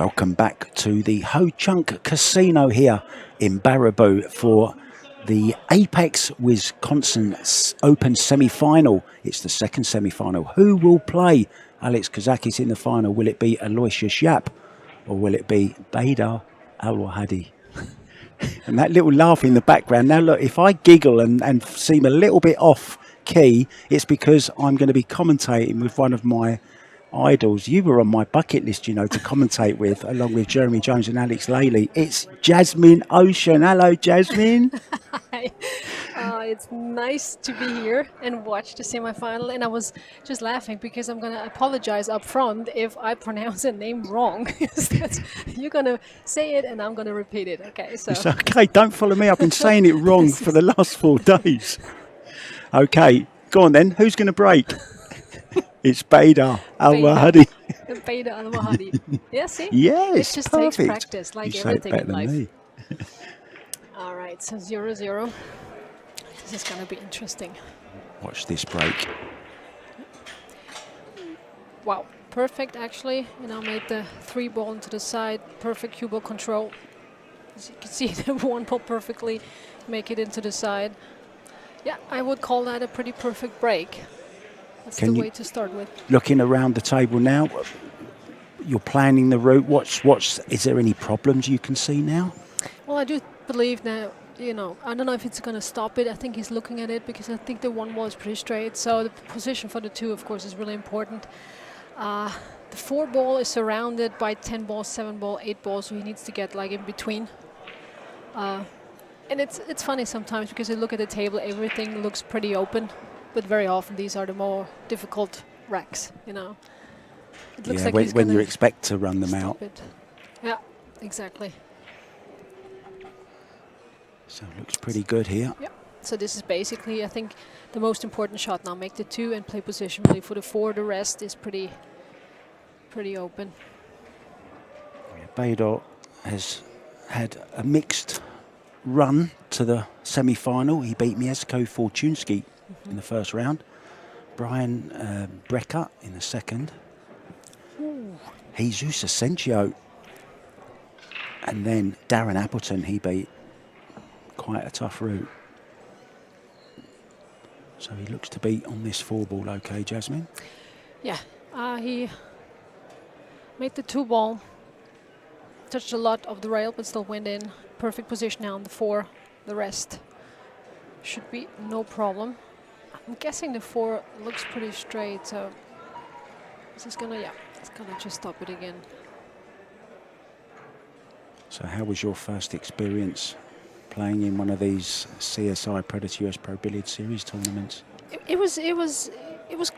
Welcome back to the Ho Chunk Casino here in Baraboo for the Apex Wisconsin Open semi-final. It's the second semi-final. Who will play Alex Kazakis in the final? Will it be Aloysius YAPP or will it be Predator ALAWADHI? And that little laugh in the background. Now look, if I giggle and seem a little bit off key, it's because I'm going to be commentating with one of my idols. You were on my bucket list, you know, to commentate with, along with Jeremy Jones and Alex Laley. It's Jasmine Ocean. Hello, Jasmine. Hi. It's nice to be here and watch the semi-final. And I was just laughing because I'm going to apologize up front if I pronounce a name wrong. You're going to say it and I'm going to repeat it. Okay, so it's okay. Don't follow me. I've been saying it wrong for the last 4 days. Okay, go on then. Who's going to break? It's Predator ALAWADHI. Predator ALAWADHI. Yeah, see? Yes, it just perfect. takes practice, like you everything say it better in life. than me. All right, so 0-0. This is going to be interesting. Watch this break. Wow, perfect actually. You know, made the 3 ball into the side. Perfect cue ball control. As you can see, the 1 ball perfectly make it into the side. Yeah, I would call that a pretty perfect break. That's the way to start with. Looking around the table now, you're planning the route. Is there any problems you can see now? Well, I do believe now, you know, I don't know if it's going to stop it. I think he's looking at it because I think the 1 ball is pretty straight. So the position for the 2, of course, is really important. The 4 ball is surrounded by 10 balls, 7 ball, 8 balls, so he needs to get like in between. And it's funny sometimes because you look at the table, everything looks pretty open. But very often these are the more difficult racks, you know. It looks like when you expect to run them out. Yeah, exactly. So it looks pretty good here. Yeah. So this is basically, I think, the most important shot now. Make the 2 and play position really for the 4. The rest is pretty open. Yeah, Predator has had a mixed run to the semi-final. He beat Mieszko Fortunski in the first round. Brian Brecker in the second. Ooh. Jesus Asensio. And then Darren Appleton, he beat. Quite a tough route. So he looks to be on this 4 ball okay, Jasmine? Yeah, he made the 2 ball. Touched a lot of the rail, but still went in. Perfect position now on the 4. The rest should be no problem. I'm guessing the 4 looks pretty straight, so this is gonna, it's gonna just stop it again. So how was your first experience playing in one of these CSI Predator US Pro Billiard Series tournaments? It was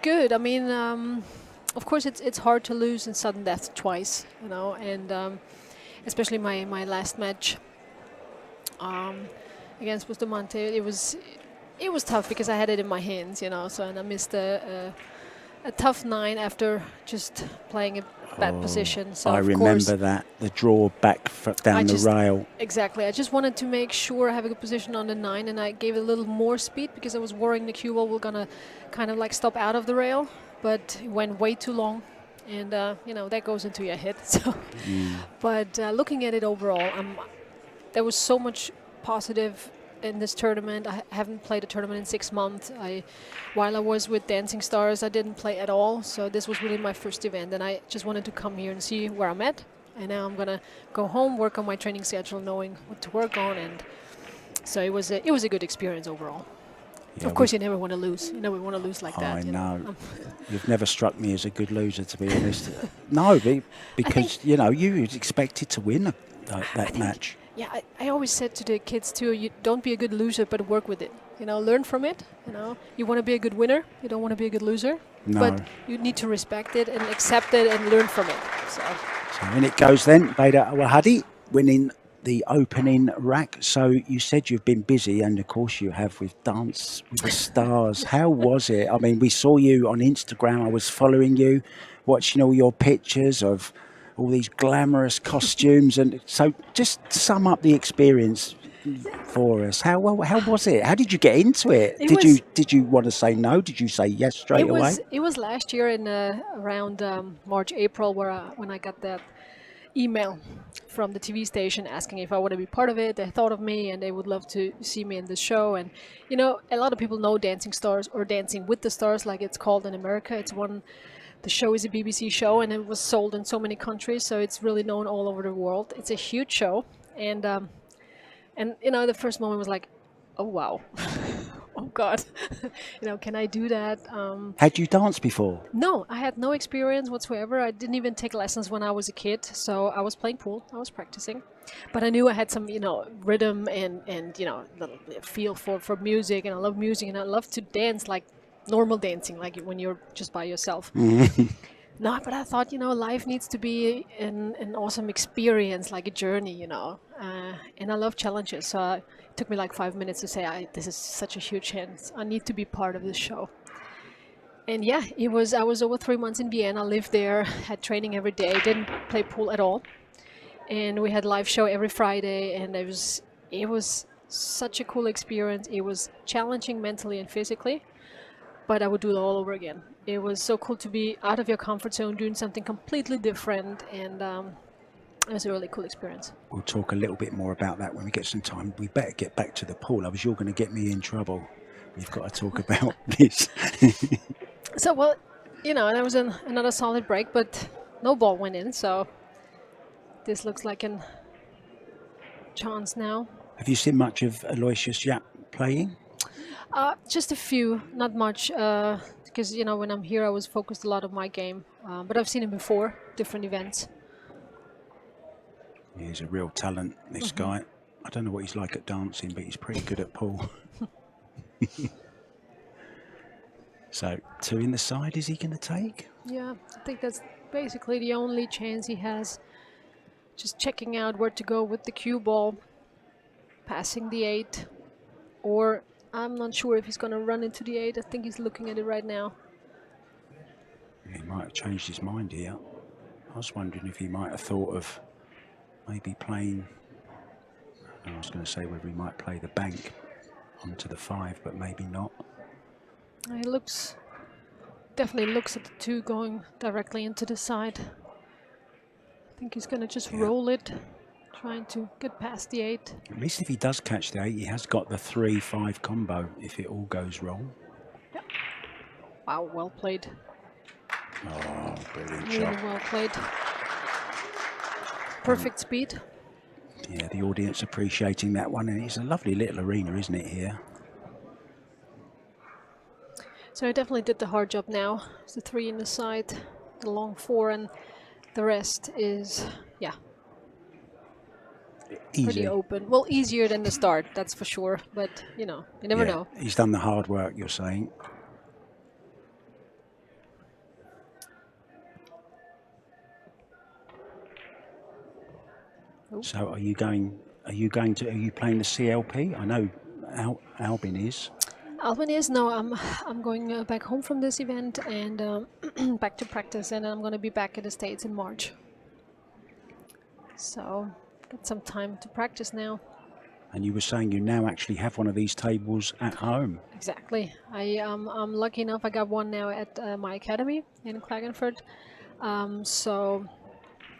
good. I mean, of course it's hard to lose in sudden death twice, you know, and especially my last match against Bustamante, it was tough because I had it in my hands, you know. So and I missed a tough 9 after just playing a bad position. So I remember that, the draw back down the rail. Exactly. I just wanted to make sure I have a good position on the 9, and I gave it a little more speed because I was worrying the cue ball were gonna kind of like stop out of the rail, but it went way too long, and you know, that goes into your head. So, but looking at it overall, there was so much positive in this tournament. I haven't played a tournament in 6 months. While I was with Dancing Stars, I didn't play at all. So this was really my first event, and I just wanted to come here and see where I'm at. And now I'm gonna go home, work on my training schedule, knowing what to work on. And so it was a good experience overall. Yeah, of course, you never want to lose. You never want to lose like that. I know. You've never struck me as a good loser, to be honest. No, because you know you expected to win that match. Yeah, I always said to the kids too, you don't be a good loser, but work with it. You know, learn from it. You know, you want to be a good winner. You don't want to be a good loser. No. But you need to respect it and accept it and learn from it. So in it goes then. Predator ALAWADHI winning the opening rack. So you said you've been busy, and of course you have, with Dance with the Stars. How was it? I mean, we saw you on Instagram. I was following you, watching all your pictures of all these glamorous costumes, and so just sum up the experience for us. How was it? How did you get into it? Did you want to say no? Did you say yes straight away? It was last year in around March, April when I got that email from the TV station asking if I want to be part of it. They thought of me and they would love to see me in the show. And you know, a lot of people know Dancing Stars, or Dancing with the Stars, like it's called in America. The show is a BBC show, and it was sold in so many countries, so it's really known all over the world. It's a huge show, and you know, the first moment was like, oh wow, oh God, you know, can I do that? Had you danced before? No, I had no experience whatsoever. I didn't even take lessons when I was a kid, so I was playing pool, I was practicing, but I knew I had some, you know, rhythm and you know, feel for music, and I love music, and I love to dance like normal dancing, like when you're just by yourself. No, but I thought, you know, life needs to be an awesome experience, like a journey, you know. And I love challenges, so it took me like 5 minutes to say, this is such a huge chance. I need to be part of this show. And yeah, I was over 3 months in Vienna, lived there, had training every day, didn't play pool at all. And we had live show every Friday, and it was such a cool experience. It was challenging mentally and physically, but I would do it all over again. It was so cool to be out of your comfort zone, doing something completely different, and it was a really cool experience. We'll talk a little bit more about that when we get some time. We better get back to the pool. Otherwise you're going to get me in trouble. We've got to talk about this. So, well, you know, that was another solid break, but no ball went in, so this looks like a chance now. Have you seen much of Aloysius YAPP playing? Just a few, not much, because, you know, when I'm here I was focused a lot on my game, but I've seen him before, different events. He's a real talent, this guy. I don't know what he's like at dancing, but he's pretty good at pool. So, 2 in the side, is he going to take? Yeah, I think that's basically the only chance he has. Just checking out where to go with the cue ball, passing the 8, or I'm not sure if he's going to run into the 8. I think he's looking at it right now. He might have changed his mind here. I was wondering if he might have thought of maybe playing, I was going to say whether he might play the bank onto the 5, but maybe not. He definitely looks at the 2 going directly into the side. I think he's going to just roll it, trying to get past the 8. At least if he does catch the 8, he has got the 3-5 combo if it all goes wrong. Yep. Wow, well played. Oh, brilliant Really shot. well played. Perfect speed. Yeah, the audience appreciating that one, and it's a lovely little arena, isn't it, here? So I definitely did the hard job now. It's the 3 in the side, the long 4, and the rest is, yeah, Easy. pretty open. Well, easier than the start, that's for sure. But, you know, you never know. He's done the hard work, you're saying. Ooh. So are you playing the CLP? I know Albin is. Albin is, no, I'm going back home from this event and back to practice, and I'm going to be back in the States in March. So, got some time to practice now. And you were saying you now actually have one of these tables at home. Exactly. I'm lucky enough, I got one now at my academy in Klagenfurt. So,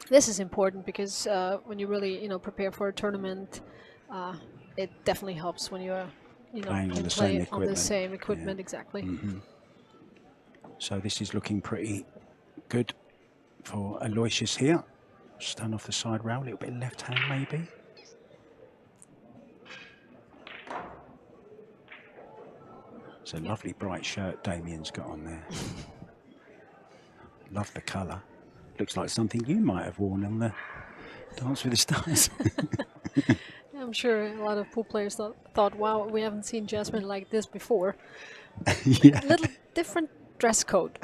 this is important because when you really, you know, prepare for a tournament, it definitely helps when you're, you know, Playing on can the play same on equipment. the same equipment, Yeah. exactly. Mm-hmm. So this is looking pretty good for Aloysius here. Stand off the side rail, a little bit left hand maybe. It's a lovely bright shirt Damien's got on there. Love the colour. Looks like something you might have worn on the Dance with the Stars. I'm sure a lot of pool players thought, wow, we haven't seen Jasmine like this before. Yeah. A little different dress code,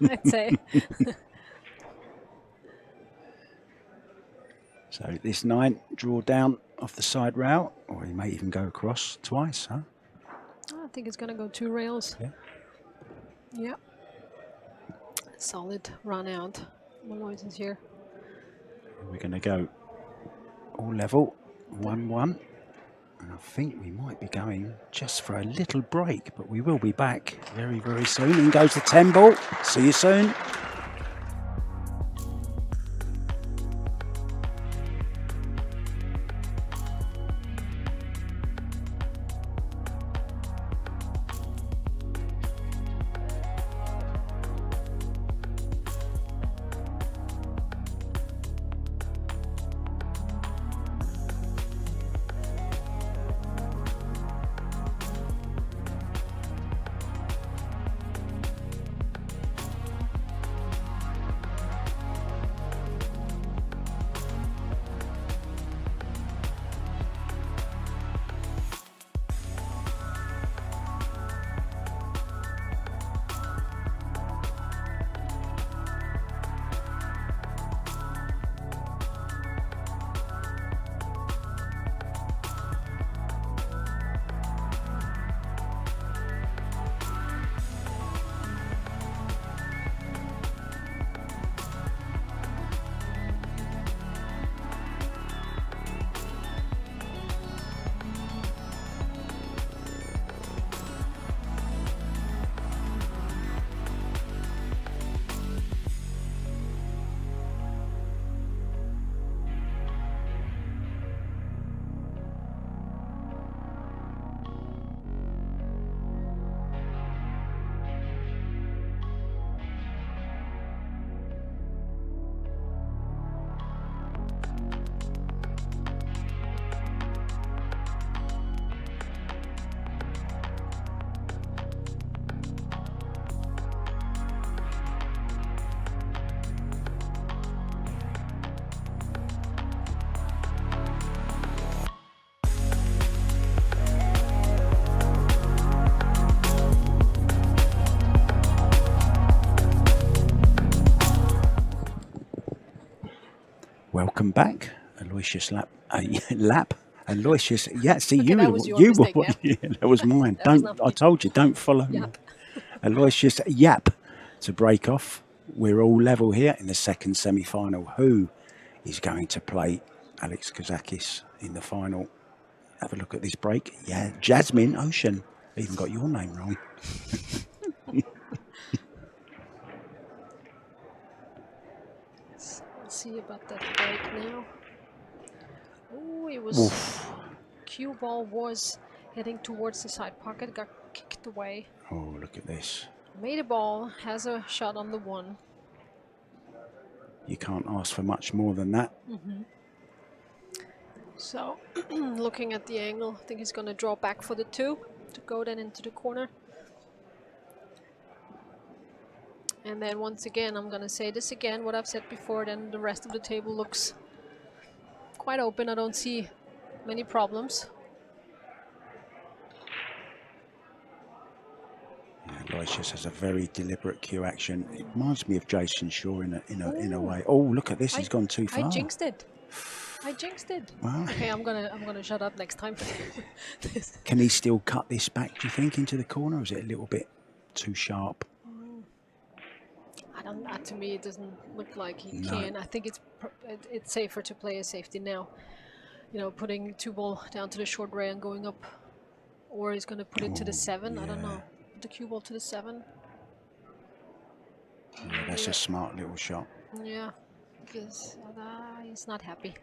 I'd say. So this 9, draw down off the side rail, or he may even go across twice, huh? I think it's going to go 2 rails. Yeah. Yeah. Solid run out. Malois is here. We're going to go all level, 1-1. And I think we might be going just for a little break, but we will be back very, very soon. In goes the 10 ball. See you soon. welcome back, Aloysius Lap. Aloysius, yeah, see, Okay, you that was your mistake, were, yeah. yeah, that was mine. That was Don't, not I me. told you, don't follow me. Yep. Aloysius YAPP to break off. We're all level here in the second semi-final. Who is going to play Alex Kazakis in the final? Have a look at this break. Yeah, Jasmine Ocean. Even got your name wrong. Let's see about that break now. Oh, it was... Oof. Cue ball was heading towards the side pocket, got kicked away. Oh, look at this. Made a ball, has a shot on the 1. You can't ask for much more than that. So, looking at the angle, I think he's going to draw back for the 2 to go then into the corner. And then once again, I'm going to say this again, what I've said before, then the rest of the table looks quite open. I don't see many problems. Yeah, Aloysius has a very deliberate cue action. It reminds me of Jason Shaw in a way. Oh, look at this! He's gone too far. I jinxed it. I jinxed it. Wow. Okay, I'm gonna shut up next time. Can he still cut this back? Do you think into the corner? Or is it a little bit too sharp? I don't. To me, it doesn't look like he can. I think it's safer to play a safety now. You know, putting 2 ball down to the short rail and going up, or he's gonna put it to the 7. Yeah. I don't know. Put the cue ball to the 7. Yeah, that's a smart little shot. Yeah, because he's not happy.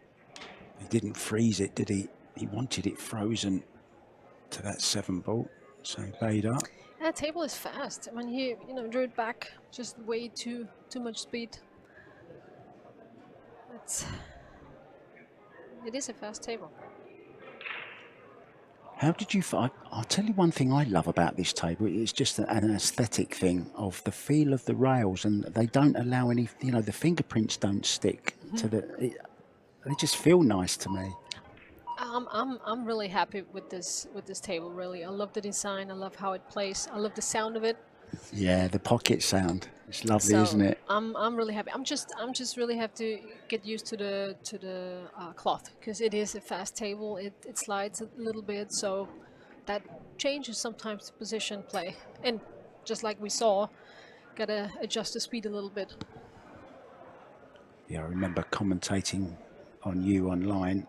He didn't freeze it, did he? He wanted it frozen to that 7 ball, so he paid up. That table is fast. I mean, he drew it back, just way too much speed. It is a fast table. How did you find? I'll tell you one thing I love about this table. It's just an aesthetic thing of the feel of the rails, and they don't allow any. You know, the fingerprints don't stick to the. They just feel nice to me. I'm really happy with this table. Really, I love the design. I love how it plays. I love the sound of it. Yeah, the pocket sound. It's lovely, isn't it? I'm really happy. I'm just really have to get used to the cloth, because it is a fast table. It slides a little bit, so that changes sometimes the position play. And just like we saw, gotta adjust the speed a little bit. Yeah, I remember commentating on you online,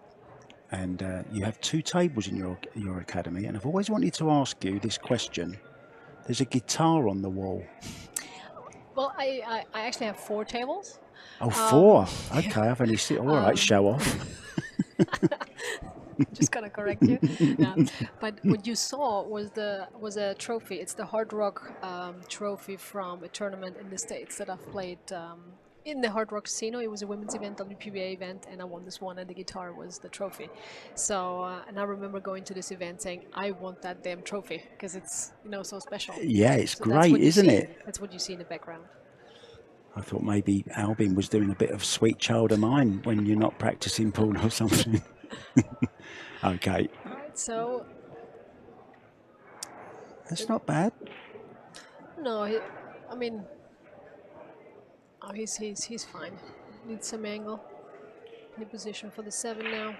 and you have 2 tables in your academy, and I've always wanted to ask you this question. There's a guitar on the wall. Well, I actually have 4 tables. Oh, 4. Okay, I've only seen. All right, show off. Just gonna correct you. Yeah. But what you saw was a trophy. It's the Hard Rock trophy from a tournament in the States that I've played in the Hard Rock Casino. It was a women's event, WPBA event, and I won this one, and the guitar was the trophy. So, and I remember going to this event saying, I want that damn trophy, because it's, so special. Yeah, it's so great, isn't it? That's what you see in the background. I thought maybe Albin was doing a bit of Sweet Child of Mine when you're not practicing pool or something. Okay. All right, so... That's not bad. No, I mean... Oh, he's fine. Needs some angle. In position for the 7 now.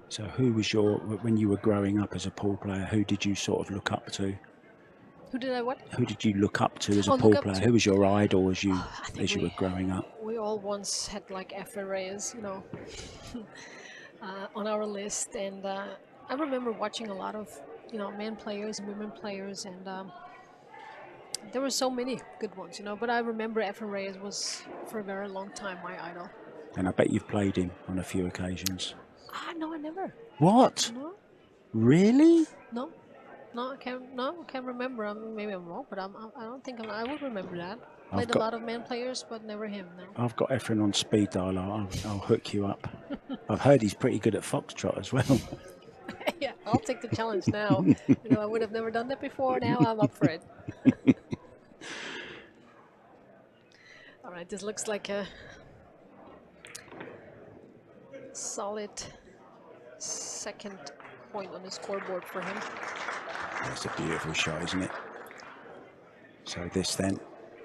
So who was when you were growing up as a pool player, who did you sort of look up to? Who did I what? Who did you look up to as a pool player? Who was your idol as you were growing up? We all once had like Efren Reyes, on our list, and I remember watching a lot of men players and women players, and there were so many good ones, but I remember Efren Reyes was for a very long time my idol. And I bet you've played him on a few occasions. No, I never. What? No. Really? No, I can't remember. Maybe I'm wrong, but I don't think I would remember that. Played a lot of men players, but never him. No. I've got Efren on speed dial. I'll hook you up. I've heard he's pretty good at foxtrot as well. Yeah, I'll take the challenge now. I would have never done that before. Now I'm up for it. All right, this looks like a solid second point on the scoreboard for him. That's a beautiful shot, isn't it? So this then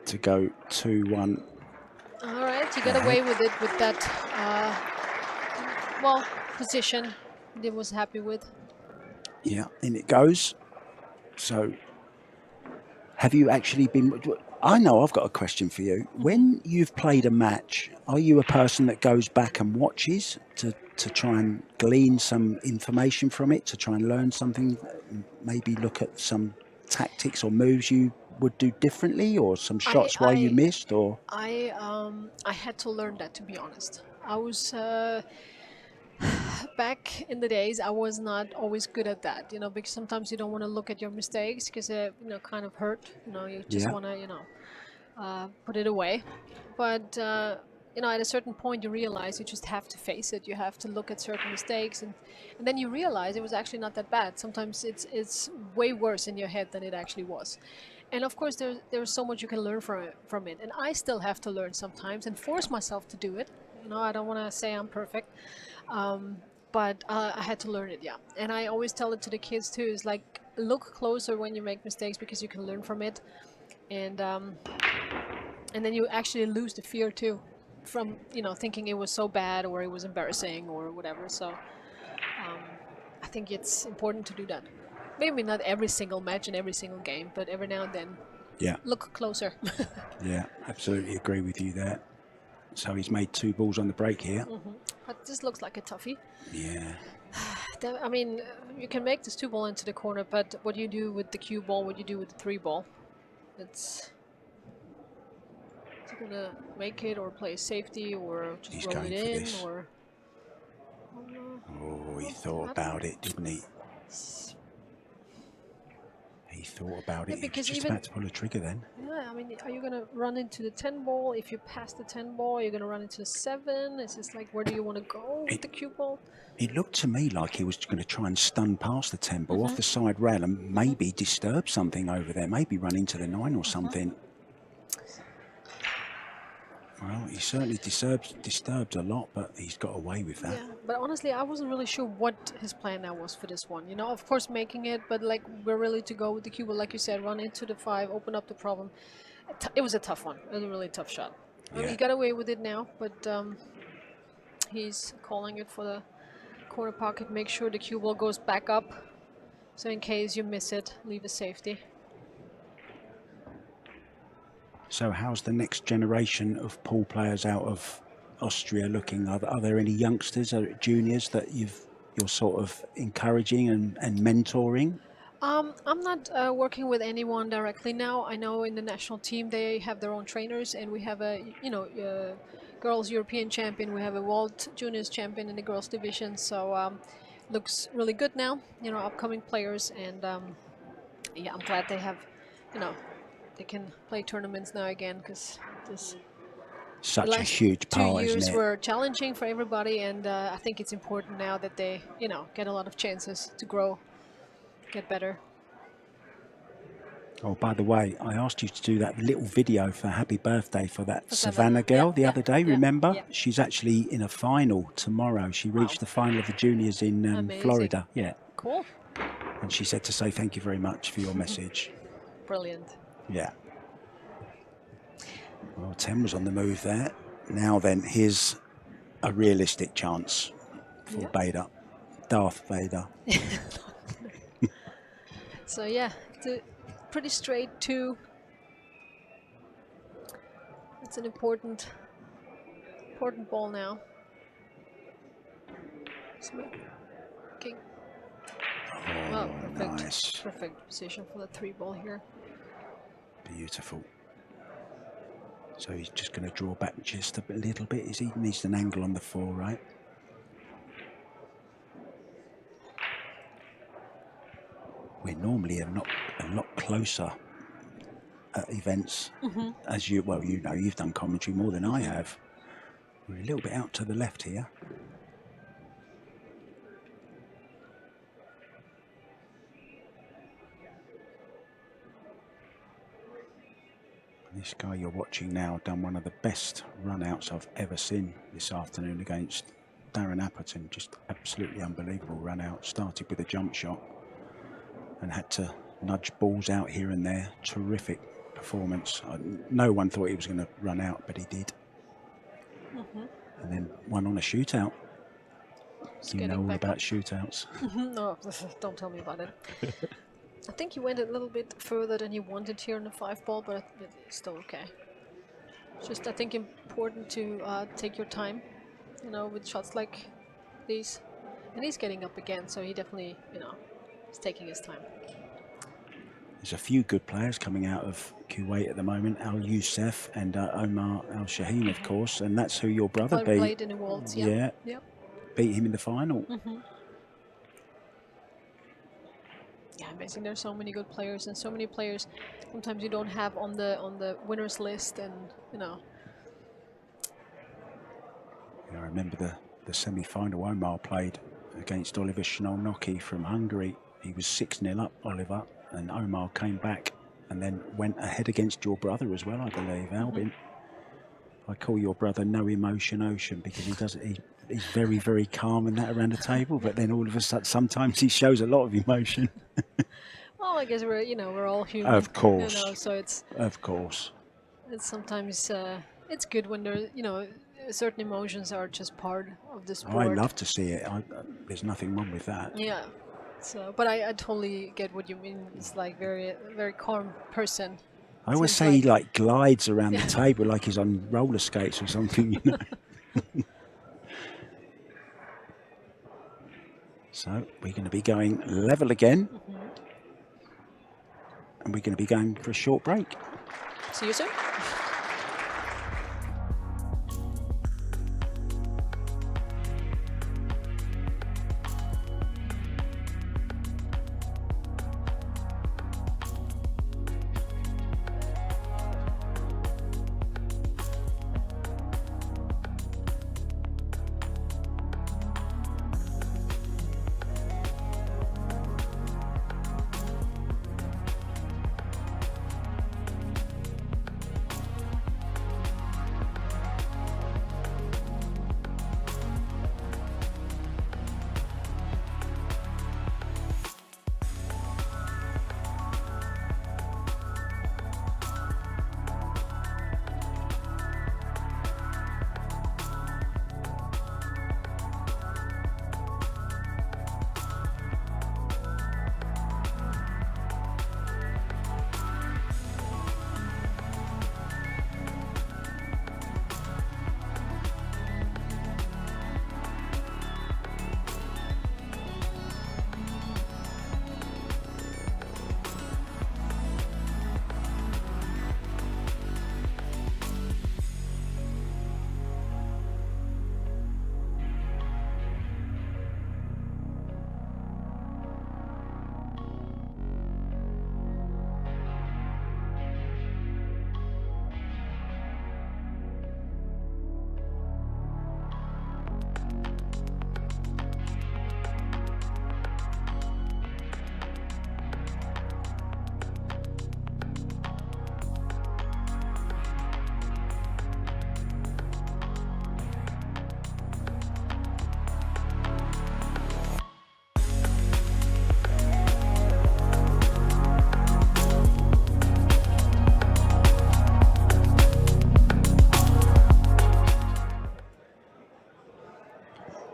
to go 2-1. All right. But he got away with it with that, well, position he was happy with. Yeah, in it goes. So, have you actually been... I know I've got a question for you. When you've played a match, are you a person that goes back and watches to try and glean some information from it, to try and learn something, maybe look at some tactics or moves you would do differently, or some shots why you missed, or... I had to learn that, to be honest. I was back in the days, I was not always good at that, you know, because sometimes you don't want to look at your mistakes because you know, kind of hurt, you know, you just want to, you know, put it away. But you know, at a certain point you realize you just have to face it. You have to look at certain mistakes, and then you realize it was actually not that bad. Sometimes it's way worse in your head than it actually was. And of course there's so much you can learn from it, and I still have to learn sometimes and force myself to do it. You know, I don't want to say I'm perfect, but I had to learn it, yeah. And I always tell it to the kids too, is like, look closer when you make mistakes, because you can learn from it, and then you actually lose the fear too, from, you know, thinking it was so bad or it was embarrassing or whatever. So I think it's important to do that. Maybe not every single match and every single game, but every now and then, Yeah. look closer. Yeah, absolutely agree with you there. So he's made 2 balls on the break here. But this looks like a toughie. Yeah. I mean, you can make this 2 ball into the corner, but what do you do with the cue ball, what do you do with the 3 ball? Is he gonna make it or play safety or just He's roll going it for in? this. Or Oh, he thought about it, didn't he? He thought about it. He was because just about to pull a trigger then. Yeah, I mean, are you gonna run into the 10 ball? If you pass the 10 ball, you're gonna run into the 7. It's just like, where do you want to go with the cue ball? It looked to me like he was going to try and stun past the 10 ball off the side rail and maybe disturb something over there, maybe run into the 9 or something. Well, he certainly disturbed a lot, but he's got away with that. Yeah, but honestly, I wasn't really sure what his plan now was for this one. You know, of course, making it, but like, we're really to go with the cue ball, like you said, run into the 5, open up the problem. It was a tough one. It was a really tough shot. I mean, he got away with it now, but he's calling it for the corner pocket. Make sure the cue ball goes back up, so in case you miss it, leave a safety. So how's the next generation of pool players out of Austria looking? Are there any youngsters or juniors that you're sort of encouraging and mentoring? I'm not working with anyone directly now. I know in the national team they have their own trainers, and we have a, you know, girls European champion. We have a world juniors champion in the girls division. So looks really good now. You know, upcoming players, and yeah, I'm glad they have, you know, they can play tournaments now again, because this Such a huge power, 2 years isn't it? were challenging for everybody, and I think it's important now that they, you know, get a lot of chances to grow, get better. Oh, by the way, I asked you to do that little video for happy birthday for that Savannah girl the other day, remember? Yeah. She's actually in a final tomorrow. She reached the final of the juniors in Florida. Yeah. Cool. And she said to say thank you very much for your message. Brilliant. Yeah. Well, 10 was on the move there. Now then, here's a realistic chance for Vader. Darth Vader. So yeah, it's a pretty straight 2. It's an important ball now. Okay. Oh, perfect. nice. Perfect position for the 3 ball here. Beautiful. So he's just going to draw back just a little bit. He needs an angle on the 4, right? We're normally a lot closer at events, as you know, you've done commentary more than I have. We're a little bit out to the left here. This guy you're watching now done one of the best run-outs I've ever seen this afternoon against Darren Apperton. Just absolutely unbelievable run-out. Started with a jump shot and had to nudge balls out here and there. Terrific performance. No one thought he was going to run out, but he did. Mm-hmm. and then one on a shootout. Just You know getting all back about up. shootouts. No, don't tell me about it. I think he went a little bit further than he wanted here in the 5-ball, but it's still okay. It's just, I think, important to take your time, you know, with shots like these. And he's getting up again, so he definitely, you know, is taking his time. There's a few good players coming out of Kuwait at the moment. Al Youssef and Omar Al Shaheen, of course, and that's who your brother beat. Played in the Worlds, yeah. Yep. Beat him in the final. Yeah, amazing. There's so many good players, and so many players sometimes you don't have on the winners list, and you know. Yeah, I remember the semi-final Omar played against Oliver Sznolnoki from Hungary. He was 6-0 up, Oliver, and Omar came back and then went ahead against your brother as well, I believe, Albin. I call your brother No Emotion Ocean because he's very, very calm and that around the table, but then all of a sudden, sometimes he shows a lot of emotion. Well, I guess we're all human. Of course. You know, so it's. Of course. It's sometimes it's good when there, you know, certain emotions are just part of the sport. I love to see it. There's nothing wrong with that. Yeah. So, but I totally get what you mean. It's like very calm person. I always say he like glides around the table like he's on roller skates or something, you know. So we're going to be going level again. And we're going to be going for a short break. See you soon.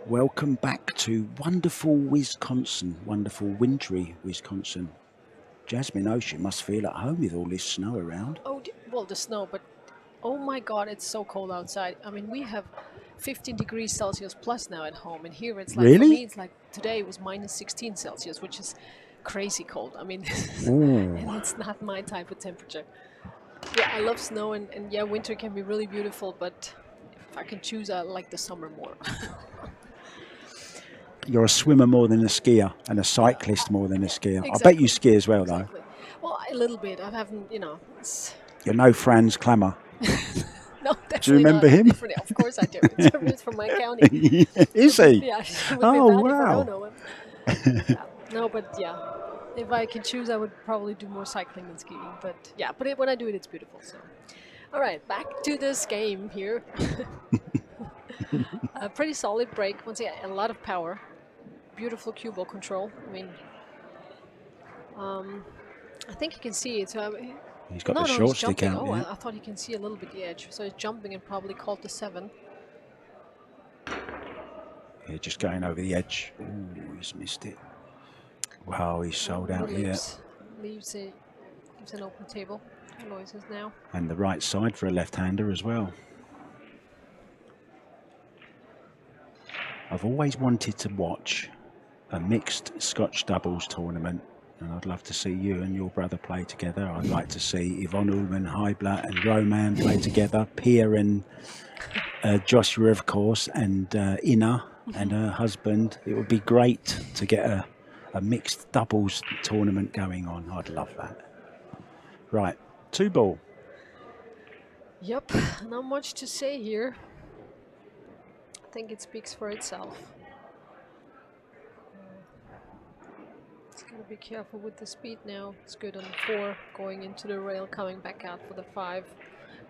Welcome back to wonderful Wisconsin, wonderful wintry Wisconsin. Jasmine Ocean must feel at home with all this snow around. Oh, well, the snow, but oh my God, it's so cold outside. I mean, we have 15 degrees Celsius plus now at home, and here it's like, really? For me, it's like today was minus 16 Celsius, which is crazy cold. I mean, and it's not my type of temperature. Yeah, I love snow, and yeah, winter can be really beautiful, but if I can choose, I like the summer more. You're a swimmer more than a skier, and a cyclist more than a skier. Exactly. I bet you ski as well, though. Well, a little bit. I haven't, you know. You're no Franz Klammer. No, definitely do you remember not. him? Definitely. Of course I do. It's from my county. Is he? Yeah. Oh, wow. Yeah. No, but yeah. If I can choose, I would probably do more cycling than skiing. But yeah, when I do it, it's beautiful. So, all right, back to this game here. A pretty solid break. Once again, a lot of power. Beautiful cue ball control. I mean, I think you can see it. So he's got the short stick out. Oh, yeah. I thought you can see a little bit the edge. So he's jumping and probably called the 7. Yeah, just going over the edge. Ooh, he's missed it. Wow, he's sold out here. Leaves an open table. Noises now. And the right side for a left-hander as well. I've always wanted to watch a mixed Scotch doubles tournament, and I'd love to see you and your brother play together. I'd like to see Yvonne Ullman, Heibler and Roman play together, Pia and Joshua, of course, and Ina and her husband. It would be great to get a mixed doubles tournament going on. I'd love that. Right, 2 ball. Yep, not much to say here. I think it speaks for itself. It's going to be careful with the speed now. It's good on the 4, going into the rail, coming back out for the 5.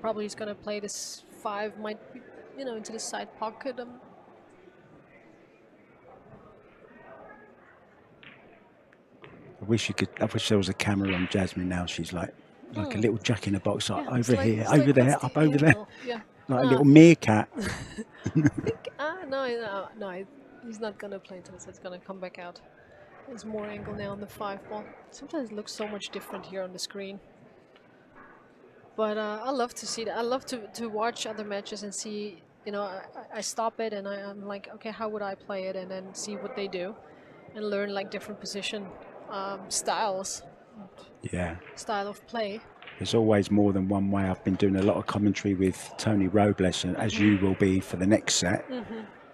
Probably he's going to play this 5, might be, you know, into the side pocket. I wish there was a camera on Jasmine now. She's like a little jack in a box, like over here, over there, up over there, yeah. like a little meerkat. No, he's not gonna play into this. It's gonna come back out. There's more angle now on the 5 ball. Sometimes it looks so much different here on the screen. But I love to see that. I love to watch other matches and see. You know, I stop it and I'm like, okay, how would I play it, and then see what they do, and learn like different position styles. Yeah. Style of play. There's always more than one way. I've been doing a lot of commentary with Tony Robles, and as you will be for the next set.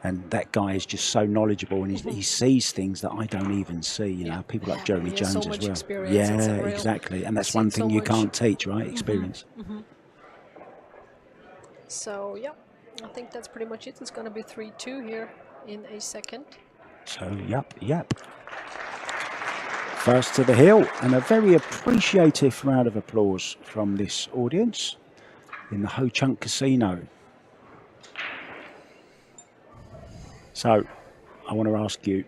And that guy is just so knowledgeable, and he sees things that I don't even see. You know, people like Jeremy Jones so as much well. Experience. Yeah, exactly. And that's one thing you can't teach, right? Experience. So yeah, I think that's pretty much it. It's going to be 3-2 here in a second. So yep. First to the hill, and a very appreciative round of applause from this audience in the Ho Chunk Casino. So I want to ask you,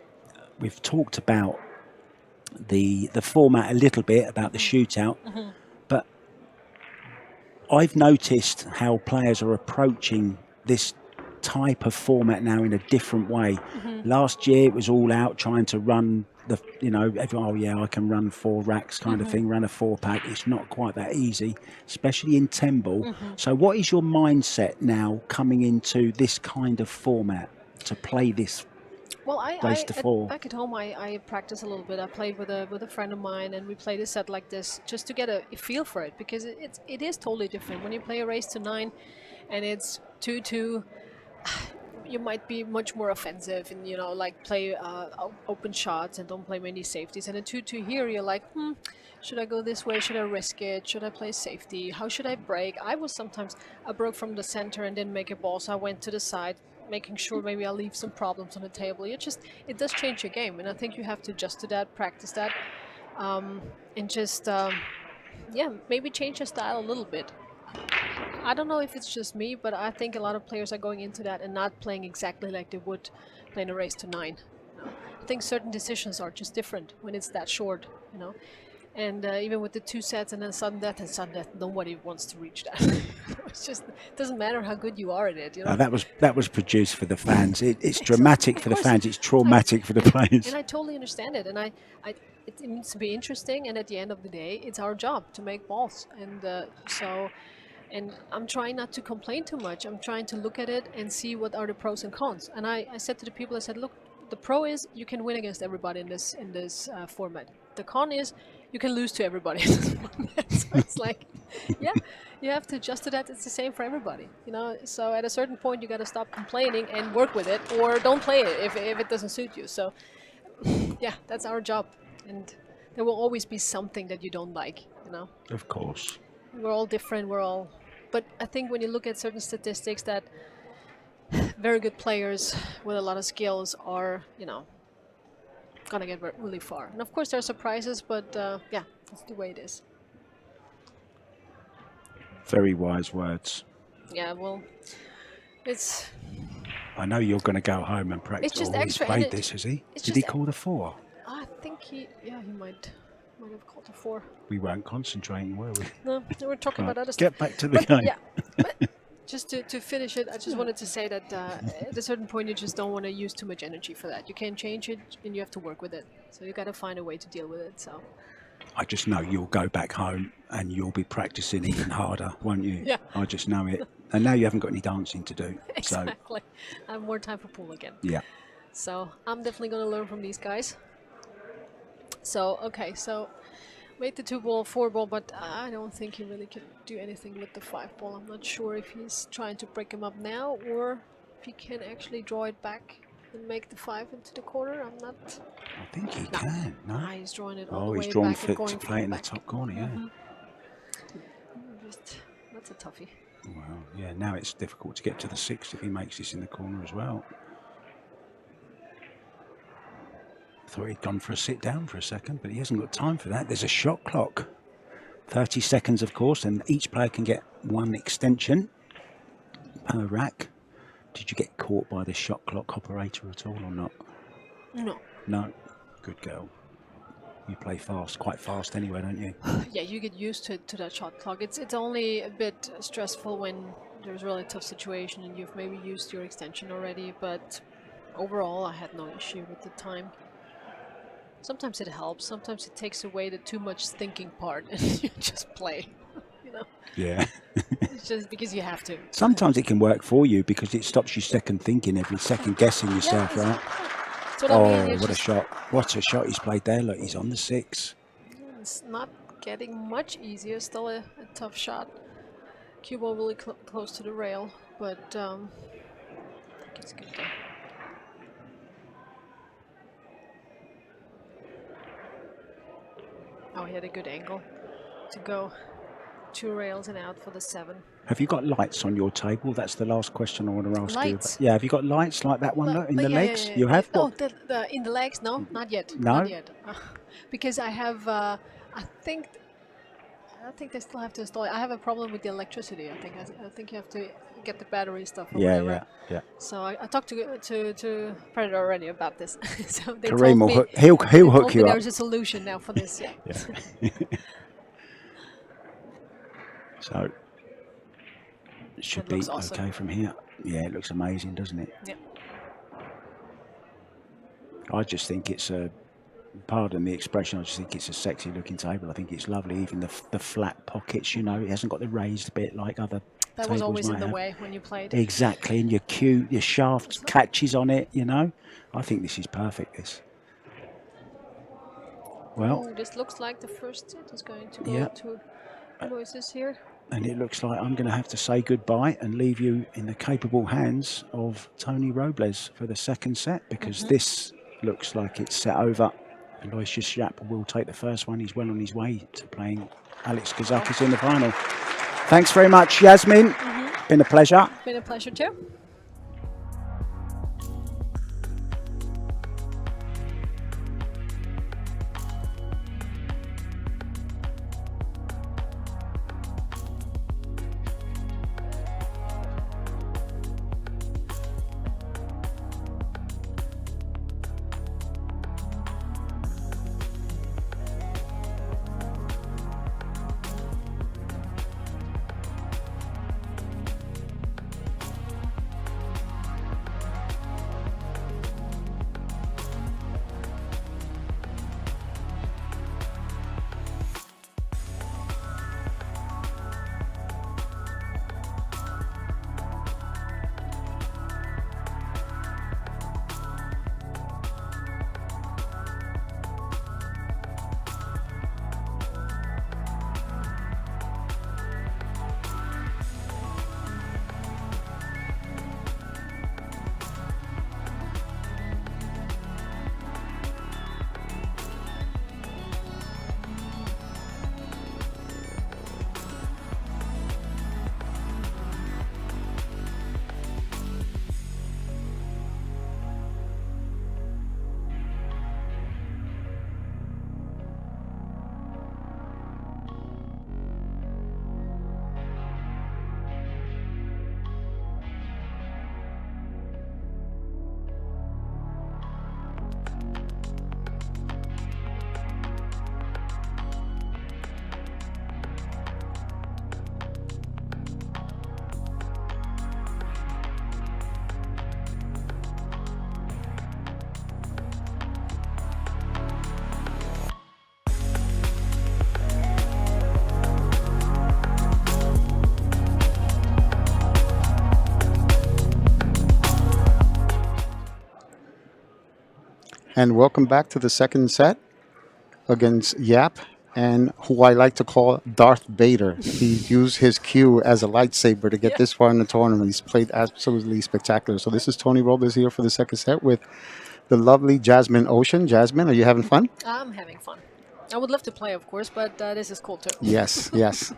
we've talked about the format a little bit, about the shootout, but I've noticed how players are approaching this type of format now in a different way. Last year it was all out trying to run the, you know, everyone, oh yeah, I can run 4 racks kind of thing, run a 4-pack. It's not quite that easy, especially in 10 ball. So what is your mindset now coming into this kind of format to play this? Well, back at home, I practice a little bit. I played with a friend of mine, and we played a set like this just to get a feel for it, because it is totally different when you play a race to 9, and it's 2-2. You might be much more offensive and, you know, like play open shots and don't play many safeties. And a 2-2 here, you're like, should I go this way? Should I risk it? Should I play safety? How should I break? I broke from the center and didn't make a ball, so I went to the side, making sure maybe I'll leave some problems on the table. It does change your game, and I think you have to adjust to that, practice that, and just, maybe change your style a little bit. I don't know if it's just me, but I think a lot of players are going into that and not playing exactly like they would playing a race to 9. You know? I think certain decisions are just different when it's that short, you know. And even with the 2 sets and then sudden death, nobody wants to reach that. It's just, it doesn't matter how good you are at it. You know? That was produced for the fans. It's dramatic for the fans. It's traumatic for the players. And I totally understand it. And it needs to be interesting. And at the end of the day, it's our job to make balls. And and I'm trying not to complain too much. I'm trying to look at it and see what are the pros and cons. And I said to the people, I said, look, the pro is you can win against everybody in this format. The con is you can lose to everybody. So it's like, yeah, you have to adjust to that. It's the same for everybody, you know. So at a certain point, you got to stop complaining and work with it, or don't play it if it doesn't suit you. So yeah, that's our job. And there will always be something that you don't like, you know. Of course. We're all different. But I think when you look at certain statistics, that very good players with a lot of skills are, you know, gonna get really far. And of course there are surprises, but yeah, that's the way it is. Very wise words. Yeah, well, it's... I know you're going to go home and practice. It's just extra. He's played this, has he? Did he call the 4? I think he might have called the 4. We weren't concentrating, were we? No, we were talking about other stuff. Get back to the game. Yeah, but just to finish it, I just wanted to say that at a certain point you just don't want to use too much energy for that. You can't change it, and you have to work with it. So you got to find a way to deal with it. So I just know you'll go back home and you'll be practicing even harder, won't you? Yeah. I just know it. And now you haven't got any dancing to do. exactly, I have more time for pool again. So, yeah. So I'm definitely going to learn from these guys. So okay, so made the 2-ball, 4-ball, but I don't think he really can do anything with the 5-ball. I'm not sure if he's trying to break him up now or if he can actually draw it back and make the 5 into the corner. I'm not. I think he can. No. He's drawing it all the way he's drawn back fit and going to play in the back. top corner, yeah. That's a toughie. Well, yeah, now it's difficult to get to the 6 if he makes this in the corner as well. Thought he'd gone for a sit down for a second, but he hasn't got time for that. There's a shot clock. 30 seconds, of course, and each player can get 1 extension per rack. Did you get caught by the shot clock operator at all or not? No. No? Good girl. You play fast, quite fast anyway, don't you? Yeah, you get used to that shot clock. It's only a bit stressful when there's a really tough situation and you've maybe used your extension already, but overall I had no issue with the time. Sometimes it helps, sometimes it takes away the too much thinking part and you just play, you know? Yeah. It's just because you have to. Sometimes it can work for you because it stops you second thinking, every second guessing yourself, right? That's what I mean. What a shot. What a shot he's played there. Look, he's on the 6. It's not getting much easier, still a tough shot. Cue ball really close to the rail, but I think it's good though. Oh, he had a good angle to go 2 rails and out for the 7. Have you got lights on your table? That's the last question I want to ask Lights? you. Yeah, have you got lights like that one in the legs? Yeah. You have? Oh, in the legs? No, not yet. No? Not yet. Because I have, I think they still have to install it. I have a problem with the electricity. I think you have to get the battery stuff or whatever. Yeah. So I talked to Predator already about this. So they Kareem told me, he'll they hook told you me up. there's a solution now for this. Yeah. So it should be awesome. okay from here. Yeah, it looks amazing, doesn't it? Yeah. I just think it's a, pardon the expression, I just think it's a sexy looking table. I think it's lovely, even the flat pockets, you know, it hasn't got the raised bit like other That was always in the way when you played. Exactly, and your shaft catches on it, you know. I think this is perfect, this. Well, this looks like the first set is going to go to Alois's here. And it looks like I'm going to have to say goodbye and leave you in the capable hands of Tony Robles for the second set, because this looks like it's set over. Aloysius Yapp will take the first one. He's well on his way to playing Alex Kazakis in the final. Thanks very much, Jasmine. Been a pleasure. Been a pleasure too. and welcome back to the second set against YAPP, and who I like to call Darth Vader. He used his cue as a lightsaber to get Yeah. this far in the tournament. He's played absolutely spectacular. So this is Tony Robles here for the second set with the lovely Jasmine Ocean. Jasmine, are you having fun? I'm having fun. I would love to play, of course, but this is cool too. Yes, yes.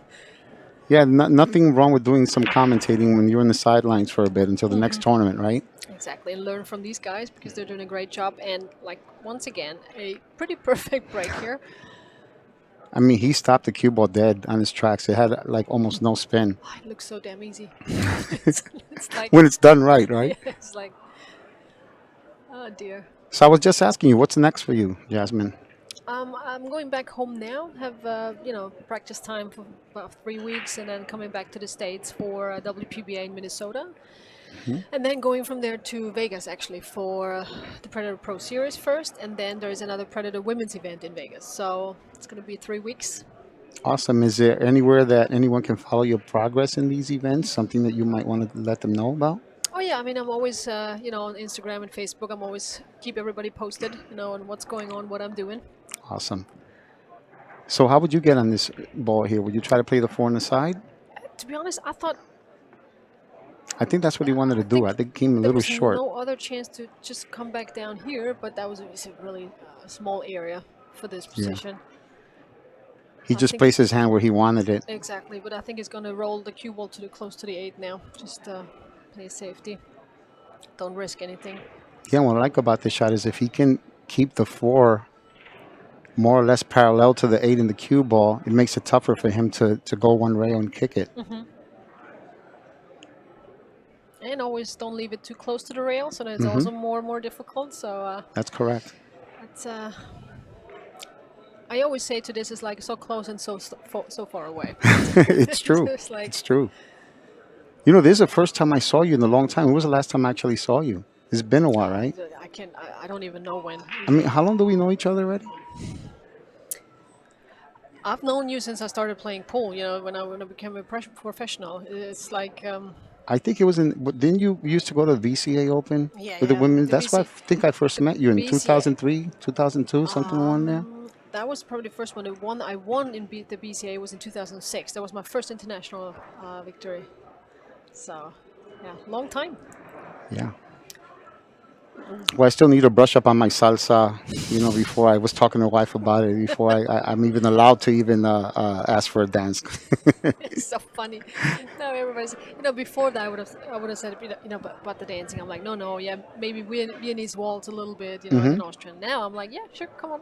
Yeah, nothing wrong with doing some commentating when you're in the sidelines for a bit until the next tournament, right? Exactly, and learn from these guys because they're doing a great job. And like once again, a pretty perfect break here. I mean, he stopped the cue ball dead on his tracks. It had like almost no spin. Oh, it looks so damn easy. it's like When it's done right, right? yeah, it's like oh dear. So I was just asking you, what's next for you, Jasmine? I'm going back home now. Have practice time for about 3 weeks, and then coming back to the States for WPBA in Minnesota, and then going from there to Vegas actually for the Predator Pro Series first, and then there is another Predator Women's event in Vegas. So it's going to be 3 weeks. Awesome. Is there anywhere that anyone can follow your progress in these events? Something that you might want to let them know about? Oh yeah, I mean I'm always on Instagram and Facebook. I'm always keep everybody posted, on what's going on, what I'm doing. Awesome. So how would you get on this ball here? Would you try to play the four on the side? To be honest, I thought I think that's what he wanted to do. I think he came a there little was short. no other chance to just come back down here, but that was a really small area for this position. He I just think- placed his hand where he wanted it. Exactly, but I think he's going to roll the cue ball close to the 8 now. Just play safety. Don't risk anything. Yeah, what I like about this shot is if he can keep the four more or less parallel to the 8 in the cue ball, it makes it tougher for him to go one rail and kick it. And always don't leave it too close to the rail, so that's also more difficult. So That's correct. it's I always say to this is like so close and so far away. It's true. It's like- It's true. This is the first time I saw you in a long time. When was the last time I actually saw you? It's been a while, right? I don't even know when. I mean, how long do we know each other already? I've known you since I started playing pool. When I became a professional. It's like I think it was didn't you used to go to the VCA Open Yeah, with the yeah, women? the That's why I think I first met you in VCA. 2003, 2002, something along there. that was probably the first one. The one I won in the BCA was in 2006. That was my first international victory. So, yeah, long time. Yeah. Well, I still need to brush up on my salsa, before I was talking to my wife about it, before I'm even allowed to even ask for a dance. It's so funny. No, everybody's. Before that, I would have said, about the dancing. I'm like, no, yeah, maybe Viennese waltz a little bit, as an Austrian. Now I'm like, yeah, sure, come on.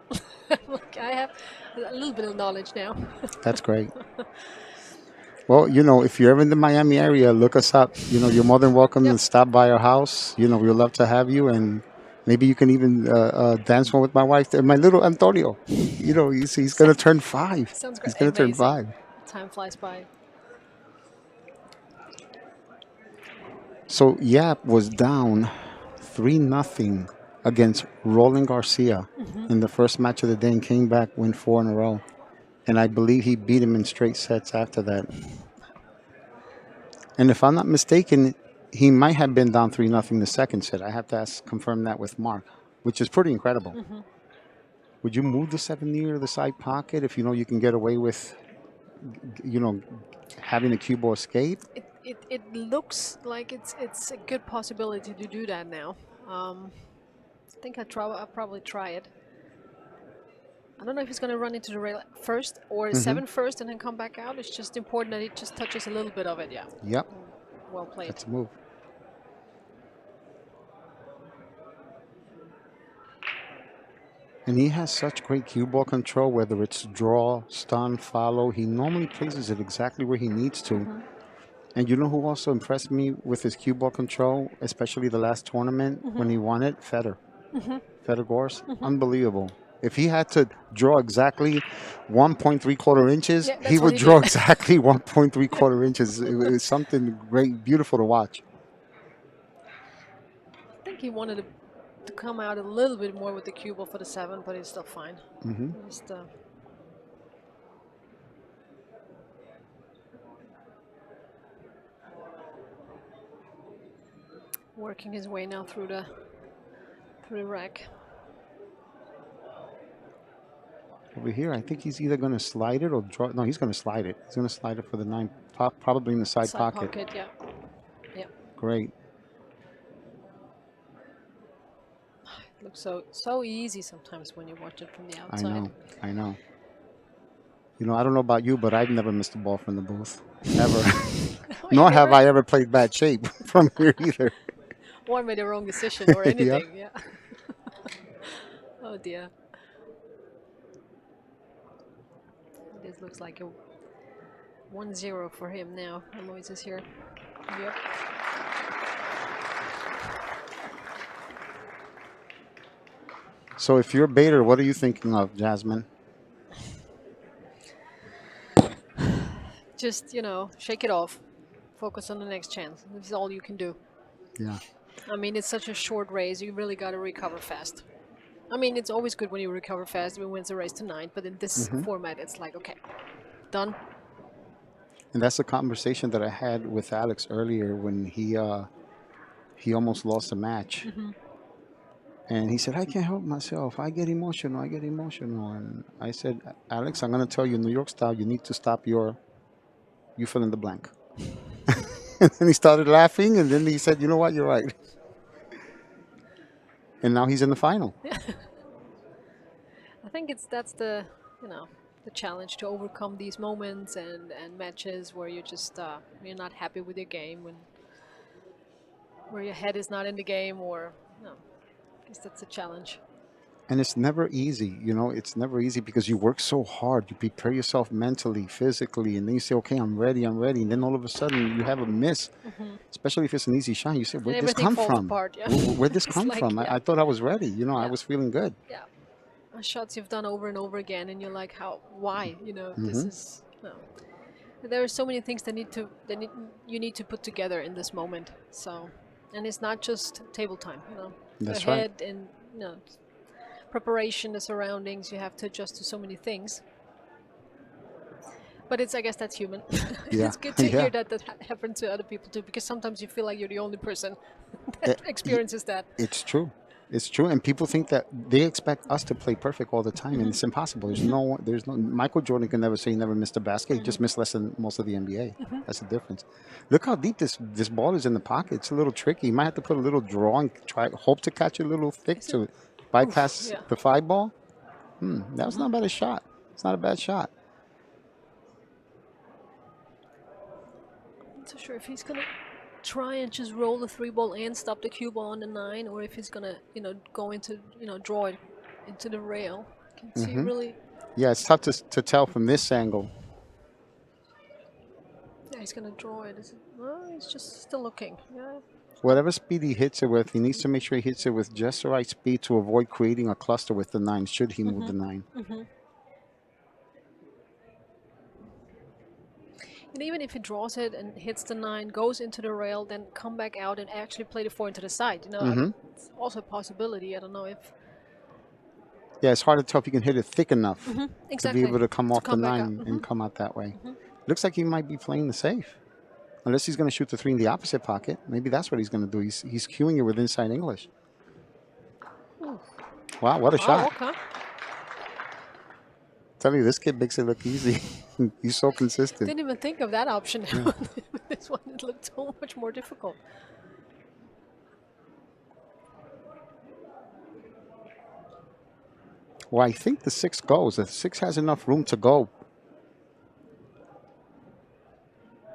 Like I have a little bit of knowledge now. That's great. Well, if you're ever in the Miami area, look us up. You're more than welcome to stop by our house. We'd love to have you, and maybe you can even dance one with my wife there. My little Antonio. He's going to turn 5. Sounds great. He's going to turn Amazing. 5. Time flies by. So YAPP was down 3-0 against Roland Garcia in the first match of the day and came back, win 4 in a row. And I believe he beat him in straight sets after that. And if I'm not mistaken, he might have been down 3-0 the second set. I have to confirm that with Mark, which is pretty incredible. Would you move the 7 near the side pocket if you can get away with, having the cue ball escape? It looks like it's a good possibility to do that now. I think I'll probably try it. I don't know if he's going to run into the rail first or 7 first and then come back out. It's just important that it just touches a little bit of it. Yeah. Yep. Well played. That's a move. And he has such great cue ball control, whether it's draw, stun, follow. He normally places it exactly where he needs to. And you know who also impressed me with his cue ball control, especially the last tournament when he won it? Feder. Feder Gors. Unbelievable. If he had to draw exactly 1.75 inches, Yeah, he that's what would he draw did. exactly 1.75 inches. It was something great, beautiful to watch. I think he wanted to come out a little bit more with the cue ball for the 7, but he's still fine. Just, working his way now through the rack. Over here, I think he's either going to slide it or draw. No, he's going to slide it. He's going to slide it for the 9, probably in the side pocket. Yeah. Yeah. Great. It looks so easy sometimes when you watch it from the outside. I know. I know. You know, I don't know about you, but I've never missed a ball from the booth. Ever. Nor have I ever played bad shape from here either. Or made a wrong decision or anything. Yeah. Oh dear. This looks like a 1-0 for him now. Alois is here. Yep. So if you're Bader, what are you thinking of, Jasmine? Just, you know, shake it off. Focus on the next chance. This is all you can do. Yeah. I mean, it's such a short race. You really got to recover fast. I mean, it's always good when you recover fast, even when it's a race to 9. But in this format, it's like, okay, done. And that's a conversation that I had with Alex earlier when he almost lost a match. And he said, I can't help myself. I get emotional. And I said, Alex, I'm going to tell you New York style, you need to stop you fill in the blank. And then he started laughing. And then he said, you know what? You're right. And now he's in the final. I think that's the, you know, the challenge to overcome these moments and matches where you just you're not happy with your game, where your head is not in the game, or no, I guess that's a challenge. And it's never easy, you know, it's never easy because you work so hard. You prepare yourself mentally, physically, and then you say, okay, I'm ready. And then all of a sudden you have a miss, especially if it's an easy shot. You say, where'd this come from? Apart, yeah. Where'd this come from? I thought I was ready. You know, I was feeling good. Yeah. Shots you've done over and over again, and you're like, why? You know, this is, no. There are so many things you need to put together in this moment. So, and it's not just table time, you know. That's the head right. And, you know, preparation, the surroundings, you have to adjust to so many things. But I guess that's human. Yeah. It's good to hear that happens to other people too, because sometimes you feel like you're the only person that experiences that. It's true. It's true. And people think that they expect us to play perfect all the time, and it's impossible. There's no, Michael Jordan can never say he never missed a basket. He just missed less than most of the NBA. That's the difference. Look how deep this ball is in the pocket. It's a little tricky. You might have to put a little draw and hope to catch it a little thick to bypass the 5 ball. That was not a bad shot. It's not a bad shot. I'm not so sure if he's gonna try and just roll the 3 ball and stop the cue ball on the 9, or if he's gonna, you know, go into, you know, draw it into the rail. Can see really. Yeah, it's tough to tell from this angle. Yeah, he's gonna draw it. Well, he's just still looking. Yeah. Whatever speed he hits it with, he needs to make sure he hits it with just the right speed to avoid creating a cluster with the 9, should he move the 9. And even if he draws it and hits the 9, goes into the rail, then come back out and actually play the 4 into the side, you know, it's also a possibility. I don't know if. Yeah, it's hard to tell if you can hit it thick enough Exactly. to be able to come off the 9 up. and come out that way. Looks like he might be playing the safe. Unless he's going to shoot the 3 in the opposite pocket. Maybe that's what he's going to do. He's cueing it with inside English. Wow, what a shot. Okay. Tell you, this kid makes it look easy. He's so consistent. Didn't even think of that option. This one, it looked so much more difficult. Well, I think the 6 goes. The 6 has enough room to go.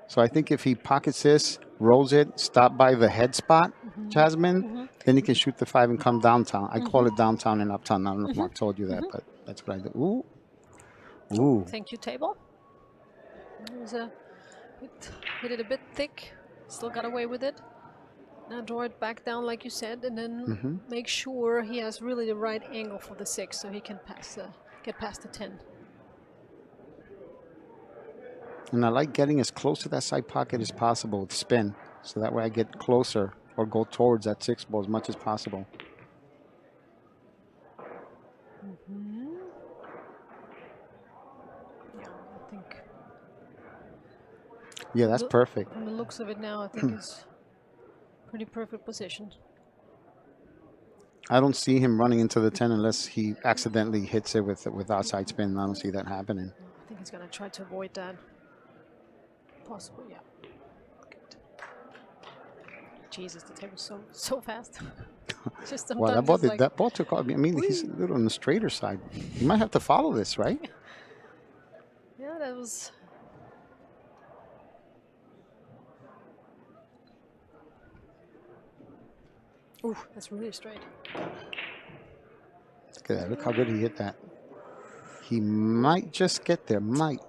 So I think if he pockets this, rolls it, stop by the head spot, Jasmine, then he can shoot the 5 and come downtown. I call it downtown and uptown. I don't know if Mark told you that, but that's what I do. Ooh. Ooh. Thank you, table. It was hit it a bit thick. Still got away with it. Now draw it back down like you said, and then make sure he has really the right angle for the 6, so he can get past the 10. And I like getting as close to that side pocket as possible with spin, so that way I get closer or go towards that 6 ball as much as possible. Yeah, I think. Yeah, that's perfect. From the looks of it now, I think it's pretty perfect position. I don't see him running into the 10 unless he accidentally hits it with outside spin. I don't see that happening. I think he's going to try to avoid that. Possible, yeah. Good. Jesus, the table's so fast. Just Well, sometimes it's like, that ball took off. I mean, he's a little on the straighter side. You might have to follow this, right? yeah, that was. Ooh, that's really straight. Look at that. Look how good he hit that. He might just get there. Might.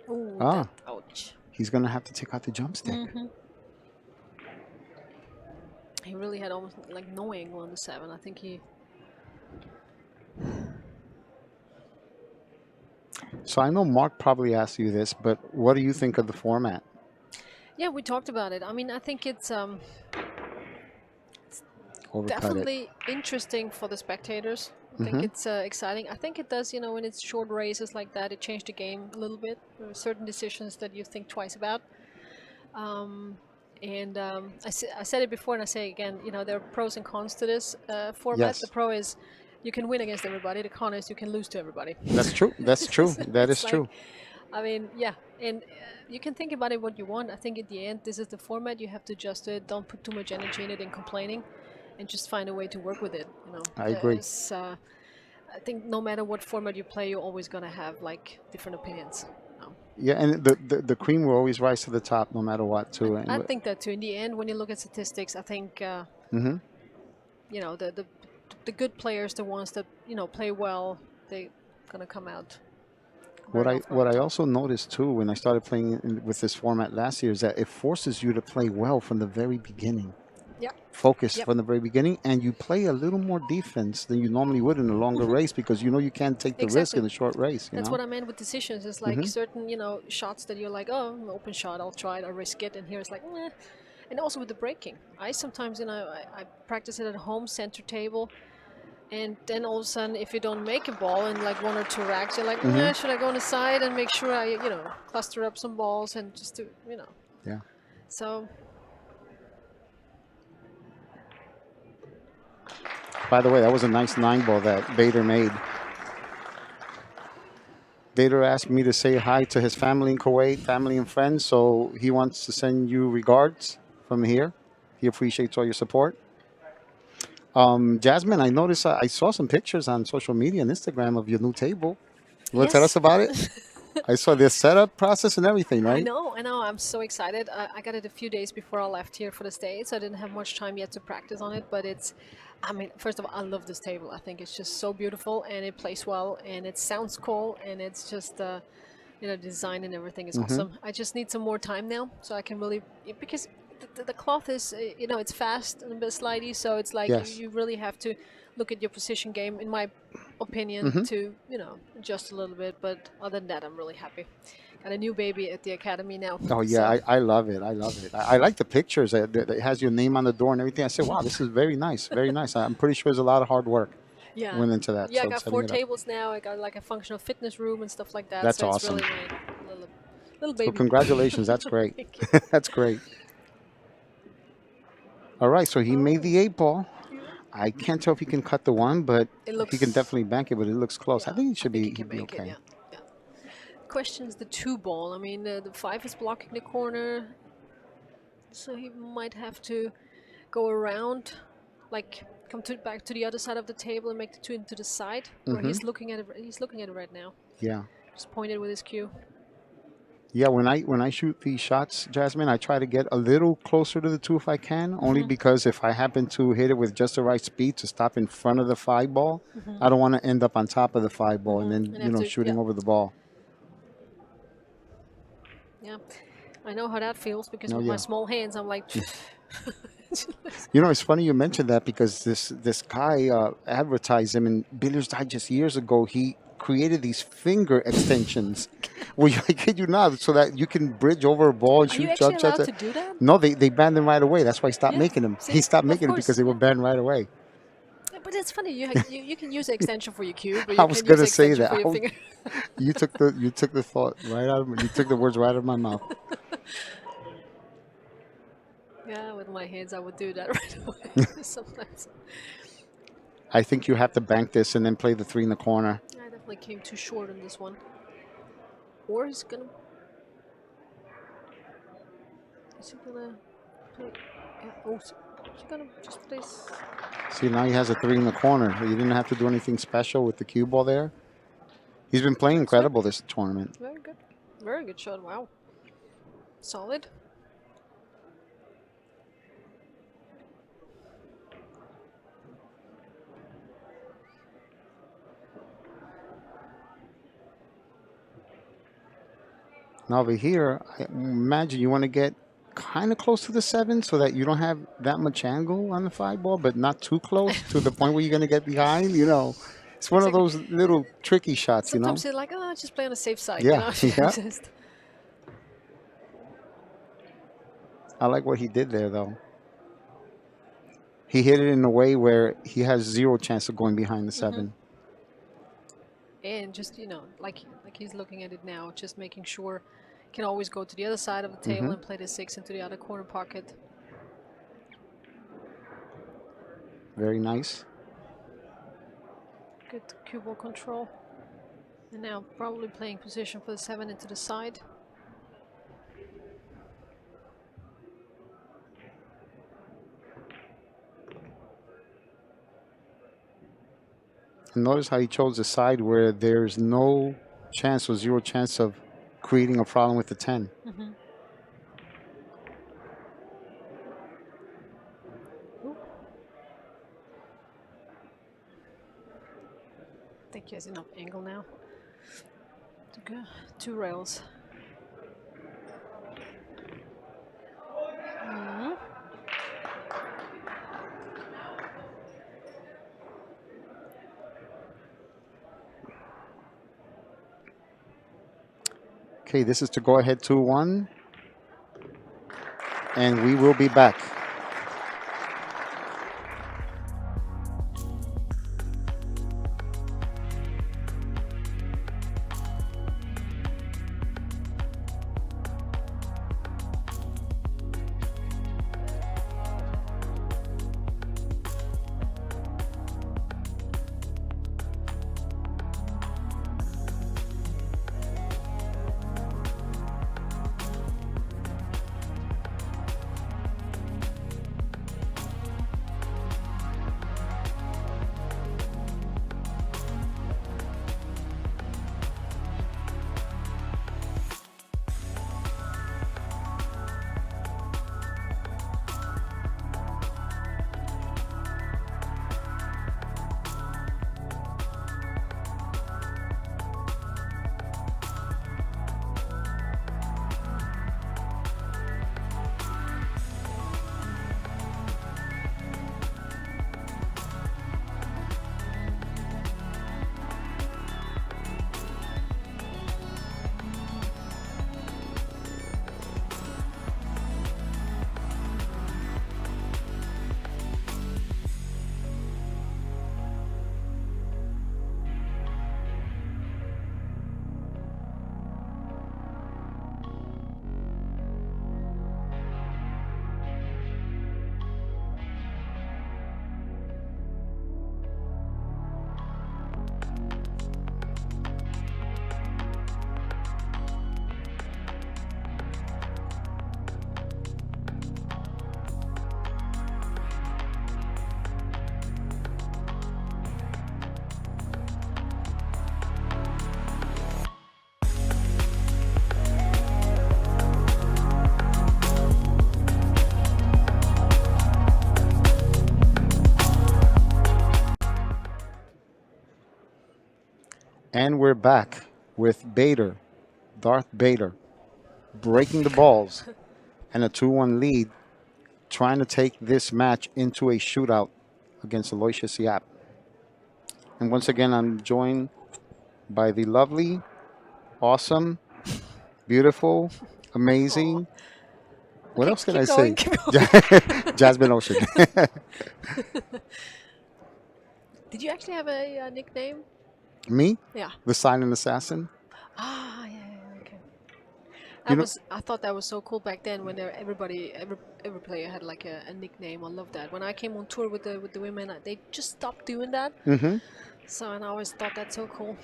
Ooh, Ah. ouch. He's going to have to take out the jump stick. He really had almost like no angle on the 7. I think he. So I know Mark probably asked you this, but what do you think of the format? Yeah, we talked about it. I mean, I think it's Overcut definitely interesting for the spectators. I think it's exciting. I think it does, when it's short races like that, it changed the game a little bit. There are certain decisions that you think twice about. I said it before and I say it again, there are pros and cons to this format. Yes. The pro is you can win against everybody. The con is you can lose to everybody. That's true. That's true. So That is it's true. like, I mean, yeah. And you can think about it what you want. I think at the end, this is the format. You have to adjust it. Don't put too much energy in it and complaining. And just find a way to work with it. I agree. I think no matter what format you play, you're always going to have like different opinions. Yeah, and the cream will always rise to the top no matter what, too. I think that too. In the end, when you look at statistics, I think the good players, the ones that play well, they're gonna come out. What I also noticed too when I started playing with this format last year is that it forces you to play well from the very beginning. Yep. Focus from the very beginning, and you play a little more defense than you normally would in a longer race because you can't take the risk in a short race. That's what I meant with decisions. It's like certain shots that you're like, oh, an open shot, I'll try it, I'll risk it, and here it's like, meh. And also with the breaking, I sometimes I practice it at home, center table, and then all of a sudden if you don't make a ball in like 1 or 2 racks, you're like, should I go on the side and make sure I cluster up some balls and just to Yeah. So. By the way, that was a nice 9 ball that Vader made. Vader asked me to say hi to his family in Kuwait, family and friends, so he wants to send you regards from here. He appreciates all your support. Jasmine, I noticed I saw some pictures on social media and Instagram of your new table. You want to tell us about it? I saw the setup process and everything, right? I know. I'm so excited. I got it a few days before I left here for the States. I didn't have much time yet to practice on it, but first of all, I love this table. I think it's just so beautiful, and it plays well, and it sounds cool, and it's just, design and everything is awesome. I just need some more time now, so I can really, because the cloth is, it's fast and a bit slidey, so it's like you really have to look at your position game, in my opinion, to, adjust a little bit. But other than that, I'm really happy. Got a new baby at the academy now. Oh, yeah, so. I love it. I love it. I like the pictures. It has your name on the door and everything. I said, wow, this is very nice. Very nice. I'm pretty sure there's a lot of hard work went into that. Yeah, so I got 4 tables now. I got like a functional fitness room and stuff like that. That's so awesome. It's really my little baby. So congratulations. That's great. That's great. All right, so he made the 8 ball. I can't tell if he can cut the 1, but he can definitely bank it, but it looks close. I think he should be okay. Yeah. Question is the 2 ball. I mean, the 5 is blocking the corner, so he might have to go around, like come back to the other side of the table and make the 2 into the side where he's looking at it. He's looking at it right now. Yeah. Just pointed with his cue. Yeah, when I shoot these shots, Jasmine, I try to get a little closer to the 2 if I can, only because if I happen to hit it with just the right speed to stop in front of the 5 ball, I don't want to end up on top of the 5 ball and then shooting over the ball. Yeah, I know how that feels because with my small hands, I'm like. It's funny you mentioned that because this guy advertised him in Billiards Digest years ago. He created these finger extensions. Well, I kid you not, so that you can bridge over a ball and shoot jump shots. Are you actually allowed to do that? No, they banned them right away. That's why he stopped making them. See, he stopped making them because they were banned right away. But it's funny. You can use the extension for your cue. But I was going to say that. Finger. You took the thought right out of me. You took the words right out of my mouth. Yeah, with my hands, I would do that right away sometimes. I think you have to bank this and then play the 3 in the corner. I definitely came too short on this one. Or he's gonna. Is he gonna play? Yeah. Oh, is he gonna just place? See, now he has a 3 in the corner. He didn't have to do anything special with the cue ball there. He's been playing incredible this tournament. Very good. Very good shot. Wow. Solid. Now over here, I imagine you want to get kind of close to the 7 so that you don't have that much angle on the 5 ball, but not too close to the point where you're going to get behind. You know, it's one of those little tricky shots, Sometimes you you're like, oh, just play on the safe side. Yeah, You know? yeah. I like what he did there, though. He hit it in a way where he has 0 chance of going behind the 7. And just, you know, like he's looking at it now, just making sure he can always go to the other side of the table and play the 6 into the other corner pocket. Very nice. Good cue ball control. And now probably playing position for the 7 into the side. And notice how he chose the side where there's no chance or 0 chance of creating a problem with the 10. I think he has enough angle now to go 2 rails. Okay, this is to go ahead 2-1. And we will be back. And we're back with Bader, Darth Bader, breaking the balls and a 2-1 lead, trying to take this match into a shootout against Aloysius YAPP. And once again, I'm joined by the lovely, awesome, beautiful, amazing. What else can I say? Jasmine Ocean. Did you actually have a nickname? Me? Yeah. The Silent Assassin. Ah, yeah, okay. I thought that was so cool back then when every player had like a nickname. I love that. When I came on tour with the women, they just stopped doing that. So and I always thought that's so cool.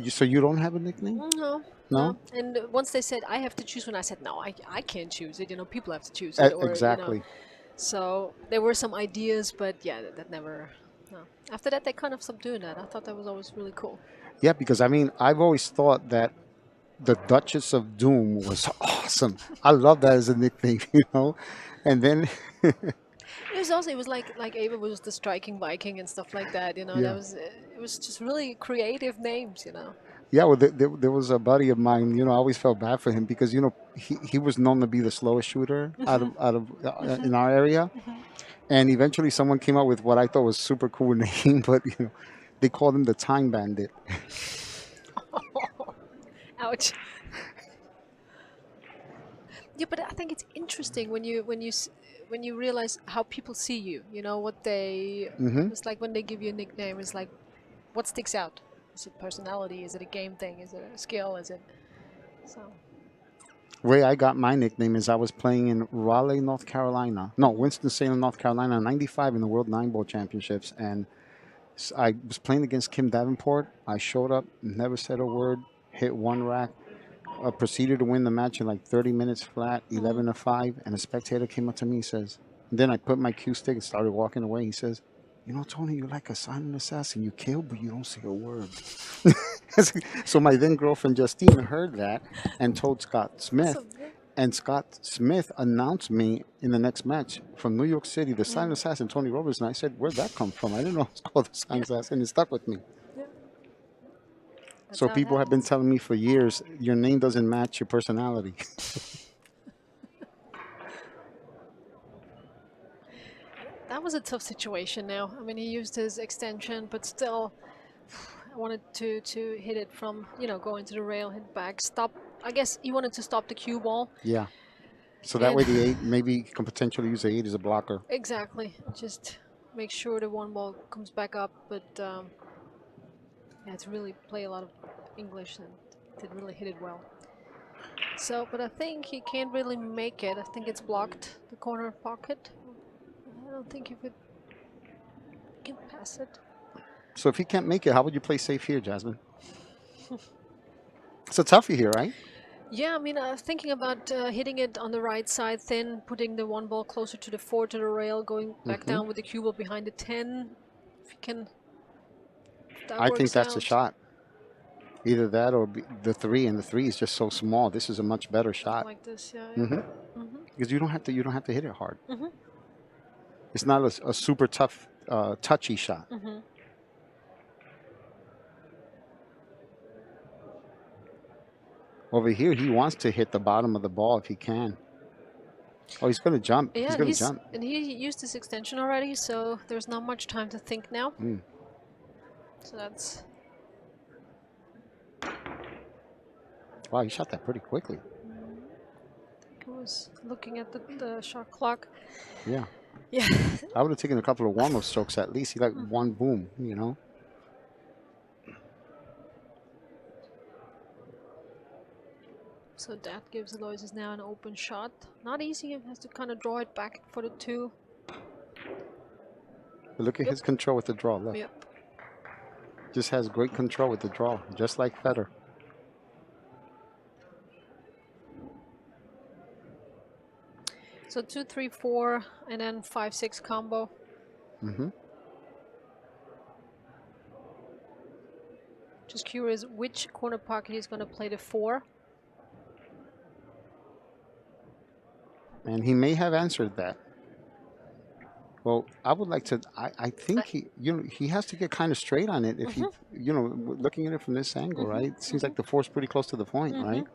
So you don't have a nickname? No. No? And once they said I have to choose one, I said no, I can't choose it. People have to choose it, or Exactly. So there were some ideas, but yeah, that never. No. After that, they kind of stopped doing that. I thought that was always really cool. Yeah, because I mean, I've always thought that the Duchess of Doom was awesome. I love that as a nickname, And then, It was like Ava was the striking Viking and stuff like that. yeah. It was just really creative names. Yeah, well, there was a buddy of mine. I always felt bad for him because he was known to be the slowest shooter out of in our area, and eventually someone came up with what I thought was super cool name, but they called him the Time Bandit. Ouch. Yeah, but I think it's interesting when you realize how people see you. What they. It's like when they give you a nickname. It's like, what sticks out? Is it personality? Is it a game thing? Is it a skill? Is it so? Way I got my nickname is I was playing in Raleigh, North Carolina. No, Winston-Salem, North Carolina, '95 in the World Nine Ball Championships, and I was playing against Kim Davenport. I showed up, never said a word, hit one rack, proceeded to win the match in like 30 minutes flat, 11-5, and a spectator came up to me and says, and then I put my cue stick and started walking away. He says, Tony, you're like a silent assassin. You kill, but you don't say a word. So my then girlfriend Justine heard that and told Scott Smith. And Scott Smith announced me in the next match from New York City, the silent assassin, Tony Roberts. And I said, where'd that come from? I didn't know it was called the silent assassin. It stuck with me. Yeah. So people have been telling me for years, your name doesn't match your personality. That was a tough situation now. I mean, he used his extension, but still, I wanted to hit it from, go into the rail, hit back, stop. I guess he wanted to stop the cue ball. Yeah. So that way the 8, maybe you can potentially use the 8 as a blocker. Exactly. Just make sure the one ball comes back up. But yeah, to really play a lot of English and to really hit it well. So, but I think he can't really make it. I think it's blocked, the corner pocket. I don't think he can pass it. So if he can't make it, how would you play safe here, Jasmine? It's a toughie here, right? Yeah, I mean, I was thinking about hitting it on the right side, then putting the one ball closer to the 4 to the rail, going back down with the cue ball behind the 10. If you can, I think that's a shot. Either that or the 3, and the 3 is just so small. This is a much better shot. Like this, yeah. Because you don't have to hit it hard. It's not a super tough, touchy shot. Over here, he wants to hit the bottom of the ball if he can. Oh, he's going to jump. Yeah, he's going to jump. And he used his extension already, so there's not much time to think now. So that's... Wow, he shot that pretty quickly. I think I was looking at the shot clock. Yeah. Yeah. I would have taken a couple of warm-up strokes at least. He like one boom, So that gives Aloysius now an open shot. Not easy, he has to kind of draw it back for the 2. But look at his control with the draw, look. Yep. Just has great control with the draw, just like Federer. So 2, 3, 4, and then 5, 6 combo. Just curious which corner pocket he's going to play the 4. And he may have answered that. Well, I would like to. I think he has to get kind of straight on it. If he, looking at it from this angle, right? It seems like the 4's pretty close to the point, right?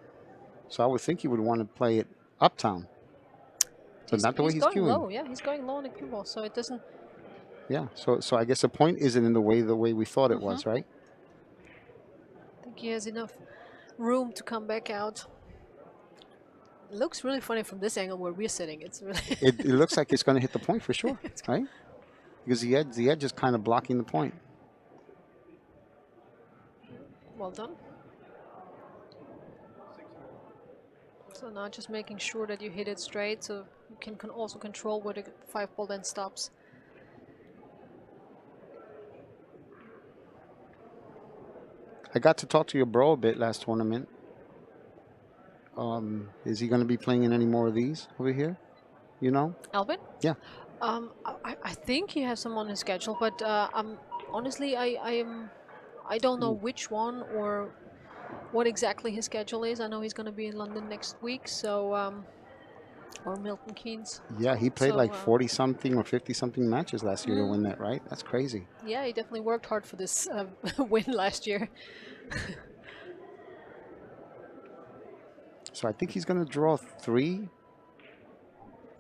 So I would think he would want to play it uptown. But not the way he's going cueing. low. Yeah, he's going low on the cue ball, so it doesn't. Yeah. So I guess the point isn't in the way we thought it was, right? I think he has enough room to come back out. It looks really funny from this angle where we're sitting. It's really it looks like it's going to hit the point for sure, right? Because the edge is kind of blocking the point. Well done. So now just making sure that you hit it straight, so you can also control where the 5-ball then stops. I got to talk to your bro a bit last tournament. Is he going to be playing in any more of these over here? You know? Albin? Yeah. I think he has some on his schedule, but honestly, I don't know which one or what exactly his schedule is. I know he's going to be in London next week, so or Milton Keynes. Yeah, he played So, like 40-something or 50-something matches last year to win that, right? That's crazy. Yeah, he definitely worked hard for this win last year. So I think he's going to draw three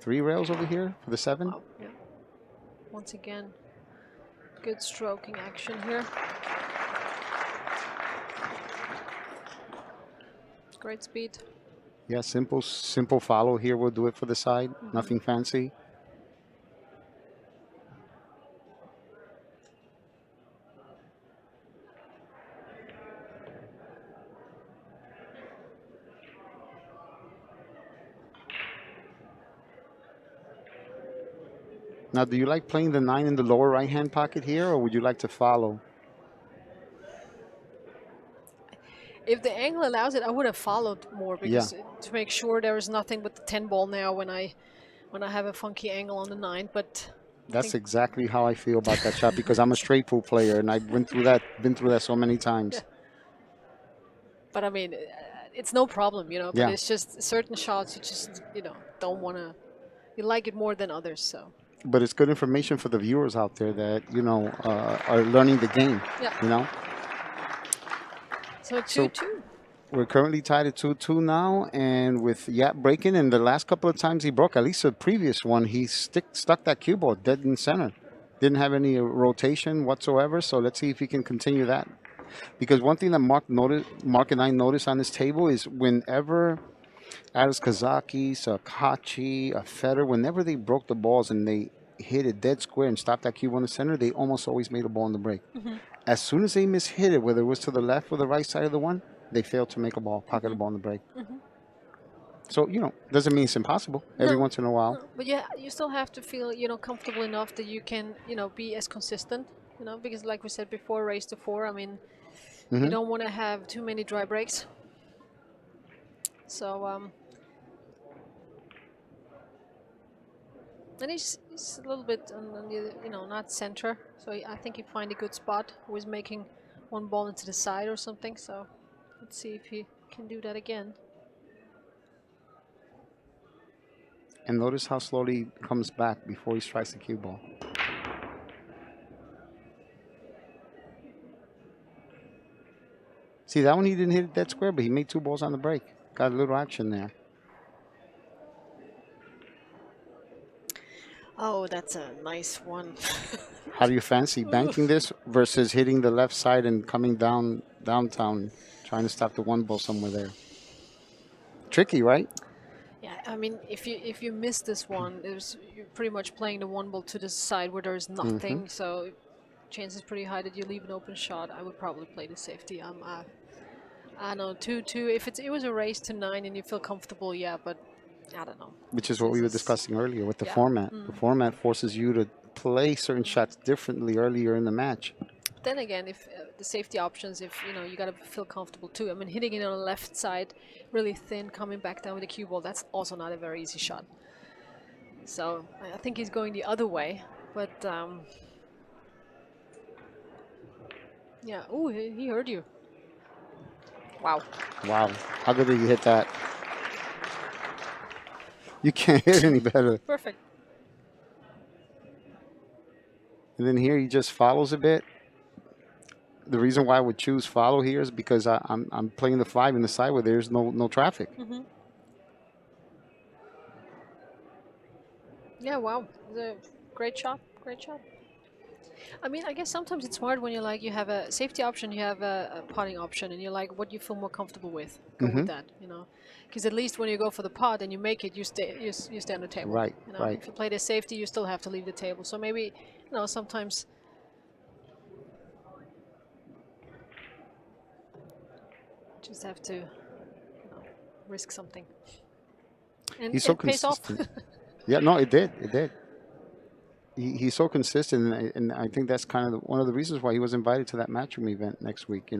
rails over here for the 7. Wow, yeah. Once again, good stroking action here. Great speed. Yeah, simple follow here. We'll do it for the side. Nothing fancy. Now, do you like playing the 9 in the lower right-hand pocket here, or would you like to follow? If the angle allows it, I would have followed more because to make sure there is nothing but the 10-ball now when I have a funky angle on the 9. But That's exactly how I feel about that shot because I'm a straight pool player and I've been through that so many times. Yeah. But I mean, it's no problem, you know. But it's just certain shots you just don't want to. You like it more than others, so. But it's good information for the viewers out there that are learning the game. Yeah. You know. So 2-2. We're currently tied at 2-2 now, and with YAPP breaking, and the last couple of times he broke, at least the previous one, he stuck that cue ball dead in center. Didn't have any rotation whatsoever, so let's see if he can continue that. Because one thing that Mark and I noticed on this table is whenever Aris Kazaki, Sakachi, Federer, whenever they broke the balls and they hit it dead square and stopped that cue on the center, they almost always made a ball in the break. As soon as they mishit it, whether it was to the left or the right side of the one, they failed to make a ball, pocket a ball in the break. So, doesn't mean it's impossible every once in a while. No, but yeah, you still have to feel, comfortable enough that you can, be as consistent, because like we said before, race to 4, I mean, you don't want to have too many dry breaks. So, and he's a little bit on the, not center. So I think he find a good spot. Was making one ball into the side or something. So let's see if he can do that again. And notice how slowly he comes back before he strikes the cue ball. See, that one he didn't hit it that square, but he made 2 balls on the break. Got a little action there. Oh, that's a nice one. How do you fancy banking this versus hitting the left side and coming downtown, trying to stop the 1 ball somewhere there? Tricky, right? Yeah, I mean, if you miss this one, you're pretty much playing the 1 ball to the side where there's nothing. So chances pretty high that you leave an open shot. I would probably play the safety. I don't know, 2-2. If it was a race to 9 and you feel comfortable, yeah, but I don't know. Which is what we were discussing earlier with the format. The format forces you to play certain shots differently earlier in the match. Then again, if the safety options, if you got to feel comfortable too. I mean, hitting it on the left side, really thin, coming back down with a cue ball, that's also not a very easy shot. So I think he's going the other way, but yeah. Oh, he heard you. Wow. Wow. How good did you hit that? You can't hit any better. Perfect. And then here he just follows a bit. The reason why I would choose follow here is because I'm playing the 5 in the side where there's no traffic. Yeah, wow. The great shot. Great shot. I mean, I guess sometimes it's hard when you have a safety option, you have a putting option, and you're like, what do you feel more comfortable with? Go with that, Because at least when you go for the putt and you make it, you stay on the table. Right, right. If you play the safety, you still have to leave the table. So maybe, sometimes just have to risk something. And He's so it pays off. consistent. Yeah, no, it did. It did. He's so consistent, and I think that's kind of one of the reasons why he was invited to that matchroom event next week.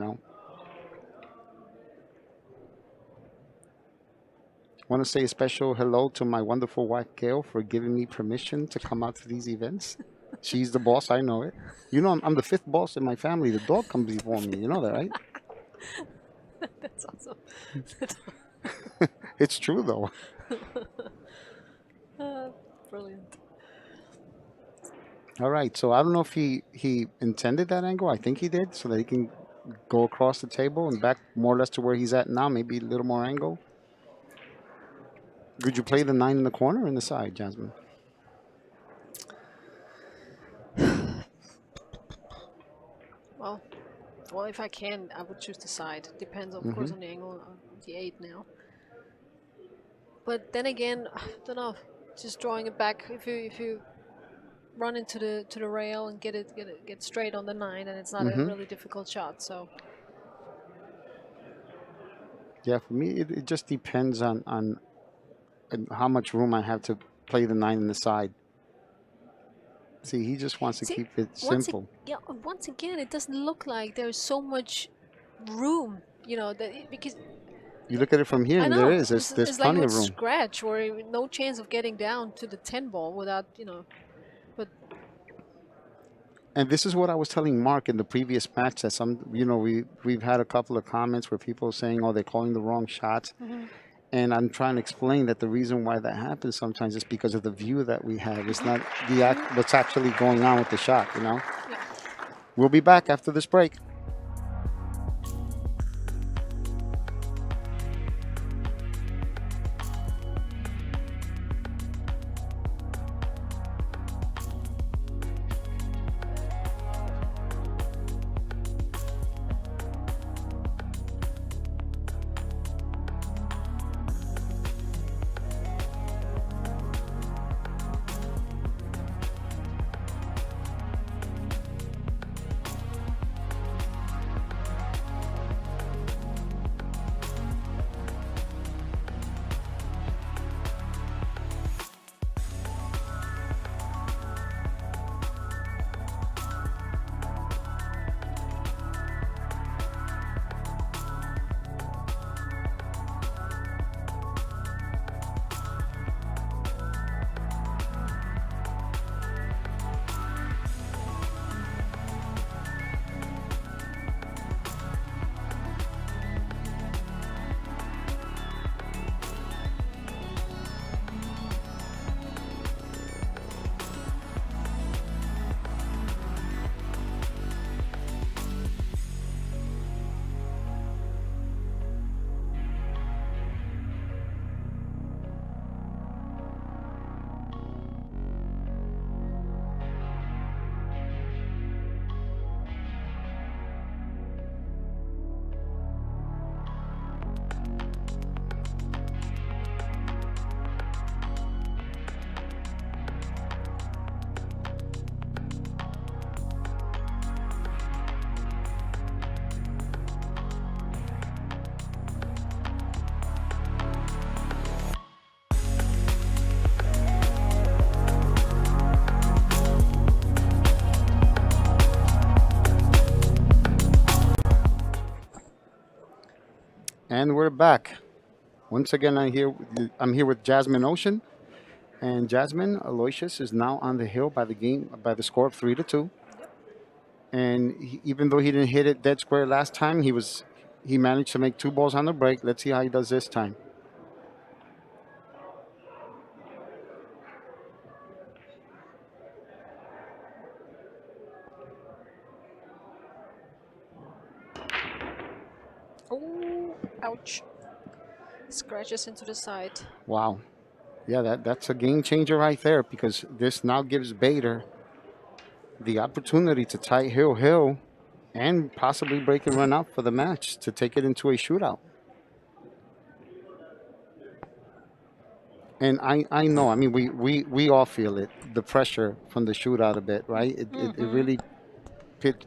Want to say a special hello to my wonderful wife Gail for giving me permission to come out to these events. She's the boss. I know it. I'm the fifth boss in my family. The dog comes before me. You know that, right? That's awesome. It's true though. Brilliant. All right. So I don't know if he intended that angle. I think he did, so that he can go across the table and back more or less to where he's at now. Maybe a little more angle. Would you play the 9 in the corner or in the side, Jasmine? Well, if I can, I would choose the side. Depends, of course, on the angle of the 8 now. But then again, I don't know. Just drawing it back. If you run into the rail and get straight on the 9, then it's not a really difficult shot. So. Yeah, for me, it just depends on how much room I have to play the 9 in the side. See, he just wants to keep it simple. Once again, it doesn't look like there's so much room, because you look at it from here, and there is. There's plenty of room. Scratch or no chance of getting down to the 10 ball without, but. And this is what I was telling Mark in the previous match. That we've had a couple of comments where people are saying, "Oh, they're calling the wrong shots." And I'm trying to explain that the reason why that happens sometimes is because of the view that we have. It's not what's actually going on with the shot, Yeah. We'll be back after this break. And we're back. Once again, I'm here with Jasmine Ocean. And Jasmine, Aloysius is now on the hill by the score of 3-2. And even though he didn't hit it dead square last time, he managed to make 2 balls on the break. Let's see how he does this time. Oh, ouch. Scratches into the side. Wow. Yeah, that's a game changer right there, because this now gives Bader the opportunity to tie hill and possibly break and run out for the match to take it into a shootout. And I know, I mean, we all feel it, the pressure from the shootout a bit, right? It really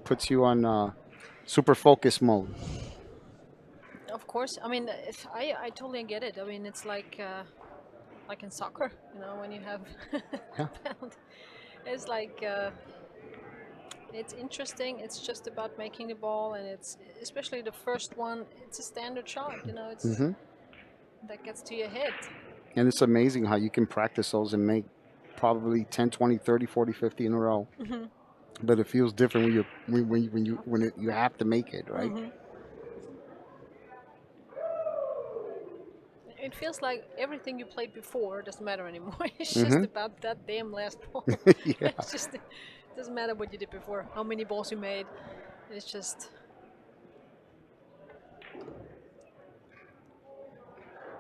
puts you on super focus mode. Of course. I mean, I totally get it. I mean, it's like like in soccer, you know, when you have Yeah. penalty. It's like it's interesting. It's just about making the ball, and it's especially the first one. It's a standard shot, you know. It's Hmm. that gets to your head. And it's amazing how you can practice those and make probably 10, 20, 30, 40, 50 in a row. Hmm. But it feels different when you have to make it, right? Hmm. It feels like everything you played before doesn't matter anymore. It's just Hmm. about that damn last ball. Yeah. It's just it doesn't matter what you did before, how many balls you made. It's just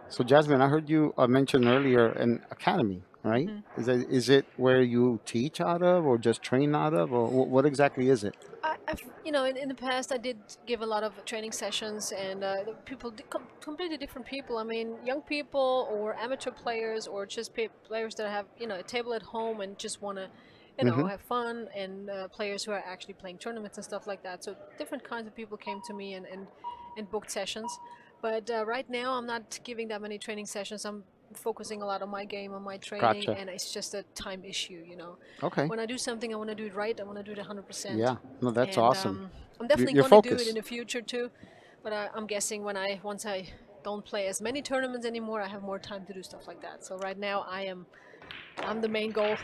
So Jasmine, I heard you mention earlier an academy, right? mhm. Is it where you teach out of, or just train out of, or what exactly is it? I've you know in the past I did give a lot of training sessions and the people completely different people. I mean young people or amateur players or just players that have you know a table at home and just want to you know Hmm. have fun and players who are actually playing tournaments and stuff like that. So different kinds of people came to me and booked sessions. But right now I'm not giving that many training sessions. I'm focusing a lot on my game, on my training, Gotcha. and it's just a time issue, you know. Okay. When I do something, I want to do it right. I want to do it 100%. Yeah. No, that's And awesome. I'm definitely Your going to do it in focus. the future too. But I'm guessing once I don't play as many tournaments anymore, I have more time to do stuff like that. So right now I'm the main goal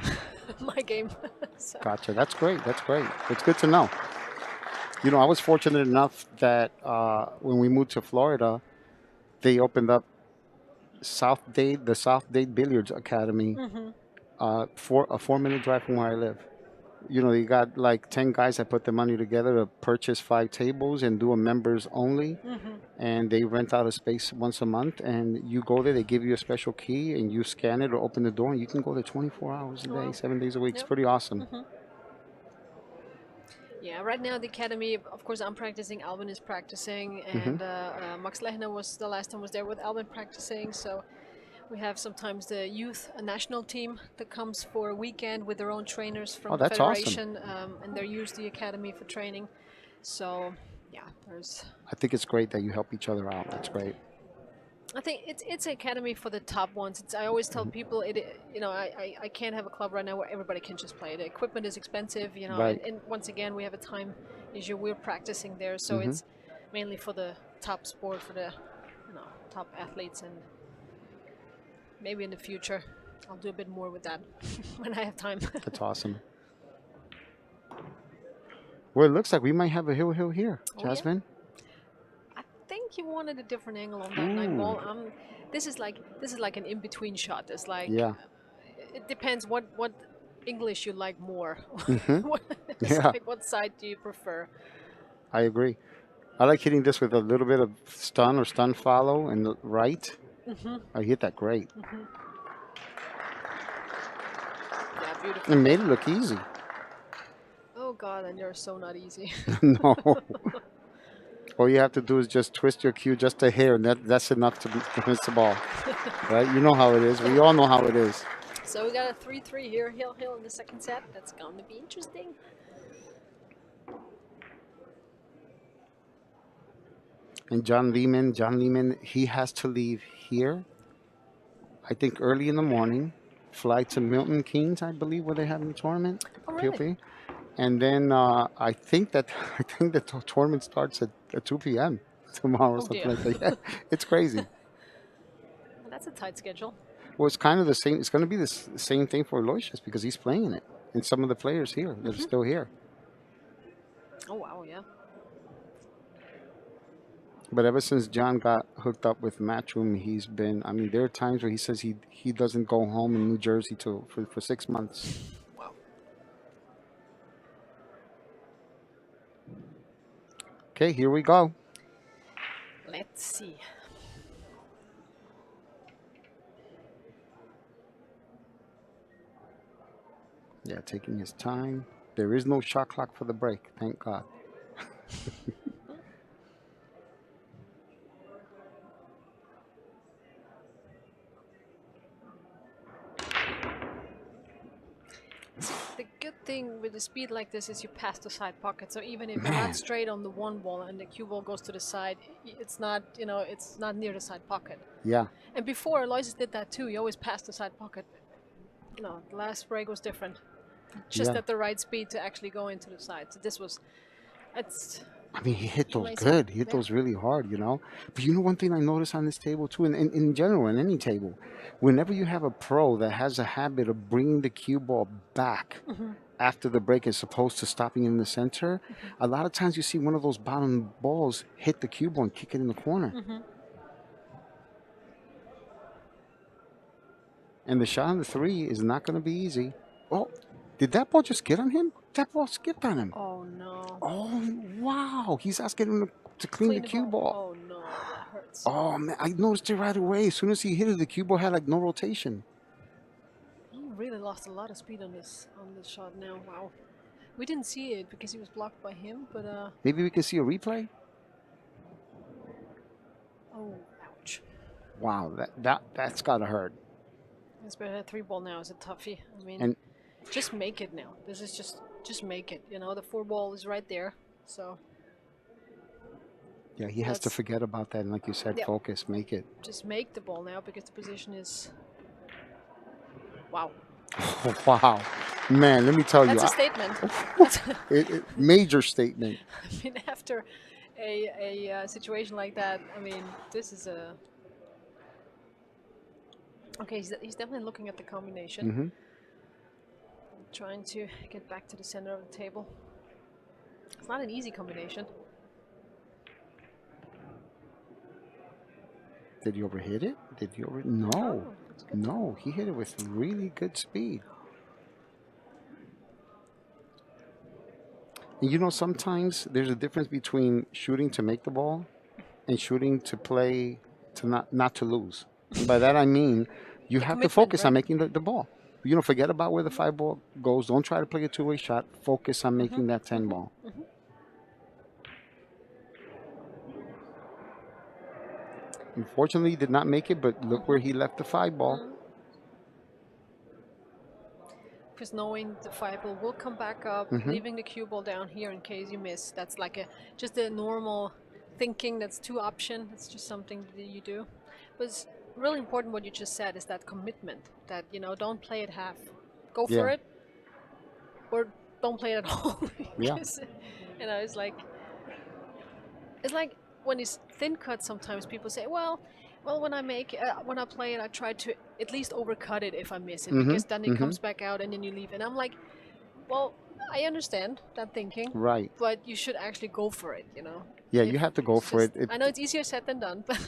of my game. So Gotcha. That's great. That's great. It's good to know. You know, I was fortunate enough that when we moved to Florida, they opened up the South Dade Billiards Academy, hmm for a 4 minute drive from where I live. You know, you got like 10 guys that put the money together to purchase 5 tables and do a members only. hmm And they rent out a space once a month. And you go there, they give you a special key, and you scan it or open the door, and you can go there 24 hours a day, wow. 7 days a week. It's Yep. pretty awesome. hmm Yeah, right now the academy, of course, I'm practicing. Alvin is practicing, Hmm. and Max Lehner was the last time was there with Alvin practicing. So we have sometimes the youth national team that comes for a weekend with their own trainers Oh, from the that's awesome. federation, and they use the academy for training. So, yeah, there's. I think it's great that you help each other out. That's great. I think it's an academy for the top ones. I always tell people you know I can't have a club right now where everybody can just play. The equipment is expensive, you know, Right. and once again we have a time issue. We're practicing there, so Hmm. it's mainly for the top sport for the you know top athletes, and maybe in the future I'll do a bit more with that when I have time. That's awesome. Well, it looks like we might have a hill here, Oh yeah, Jasmine. I think you wanted a different angle on that nine Ooh. ball. This is like an in between shot. It's like Yeah. it depends what English you like more. Hmm. It's Yeah, like what side do you prefer? I agree. I like hitting this with a little bit of stun or stun follow and the right. Hmm. I hit that great. Hmm. Yeah, It beautiful hit. made it look easy. Oh God, and you're so not easy. No. All you have to do is just twist your cue just a hair, and that's enough to miss the ball. Right? You know how it is. We all know how it is. So we got a 3-3 here, Hill in the second set. That's going to be interesting. And John Lehman, he has to leave here, I think early in the morning, fly to Milton Keynes, I believe, where they have the tournament, Oh really? POP. And then I think that I think the tournament starts at 2 p.m. tomorrow or Oh something dear. like that. Yeah, it's crazy. That's a tight schedule. Well, it's kind of the same. It's going to be the same thing for Aloysius because he's playing it, and some of the players here that are Hmm. still here. Oh wow, yeah. But ever since John got hooked up with Matchroom, he's been. I mean, there are times where he says he doesn't go home in New Jersey for 6 months. Wow. Okay, here we go. Let's see. Yeah, taking his time. There is no shot clock for the break. Thank God. The good thing with the speed like this is you pass the side pocket. So even if you're Man. not straight on the one ball and the cue ball goes to the side, it's not, it's not near the side pocket. Yeah. And before, Aloysius did that too. He always passed the side pocket. No, the last break was different. Just Yeah. at the right speed to actually go into the side. So this was, it's I mean, he hit those amazing. good. He hit Yeah. those really hard, you know. But you know one thing I noticed on this table too, and in general, in any table, whenever you have a pro that has a habit of bringing the cue ball back after the break as opposed to stopping in the center, a lot of times you see one of those bottom balls hit the cue ball and kick it in the corner. And the shot on the 3 is not going to be easy. Oh, did that ball just get on him? That ball skipped on him. Oh no. Oh, wow. He's asking him to clean the cue ball. Oh no, that hurts. Oh, man. I noticed it right away. As soon as he hit it, the cue ball had like no rotation. He really lost a lot of speed on this shot now. Wow. We didn't see it because he was blocked by him, but Maybe we can see a replay? oh, ouch. Wow, that's got to hurt. It's better. 3-ball now is a toughie. I mean, And just make it now. This is just make it. You know, the 4-ball is right there. So yeah, he has to That's- forget about that. And like you said, Yep. focus, make it. just make the ball now because the position is. Wow. Oh, wow. Man, let me tell That's a you, statement. That's major statement. I mean, after a situation like that, I mean, this is a. Okay, he's definitely looking at the combination. Hmm. Trying to get back to the center of the table. It's not an easy combination. Did he overhit it? Did he over? No, Oh, that's good. no, he hit it with really good speed. And you know, sometimes there's a difference between shooting to make the ball and shooting to play to not to lose. And by that I mean you have to commitment, focus on right? making the ball. You know, forget about where the 5-ball goes. Don't try to play a two-way shot. Focus on making that 10-ball. Unfortunately, he did not make it, but look where he left the 5-ball. Because knowing the 5-ball will come back up, leaving the cue ball down here in case you miss. That's like just a normal thinking. That's 2 option. It's just something that you do. But it's really important what you just said is that commitment. That don't play it half. Go for Yeah. it, or don't play it at all. Yeah. Because, it's like when it's thin cut. Sometimes people say, well, when I play it, I try to at least overcut it if I miss it, because then it comes back out and then you leave. And I'm like, well, I understand that thinking, Right. but you should actually go for it. Yeah, you have to go It's for just- it. I know it's easier said than done, but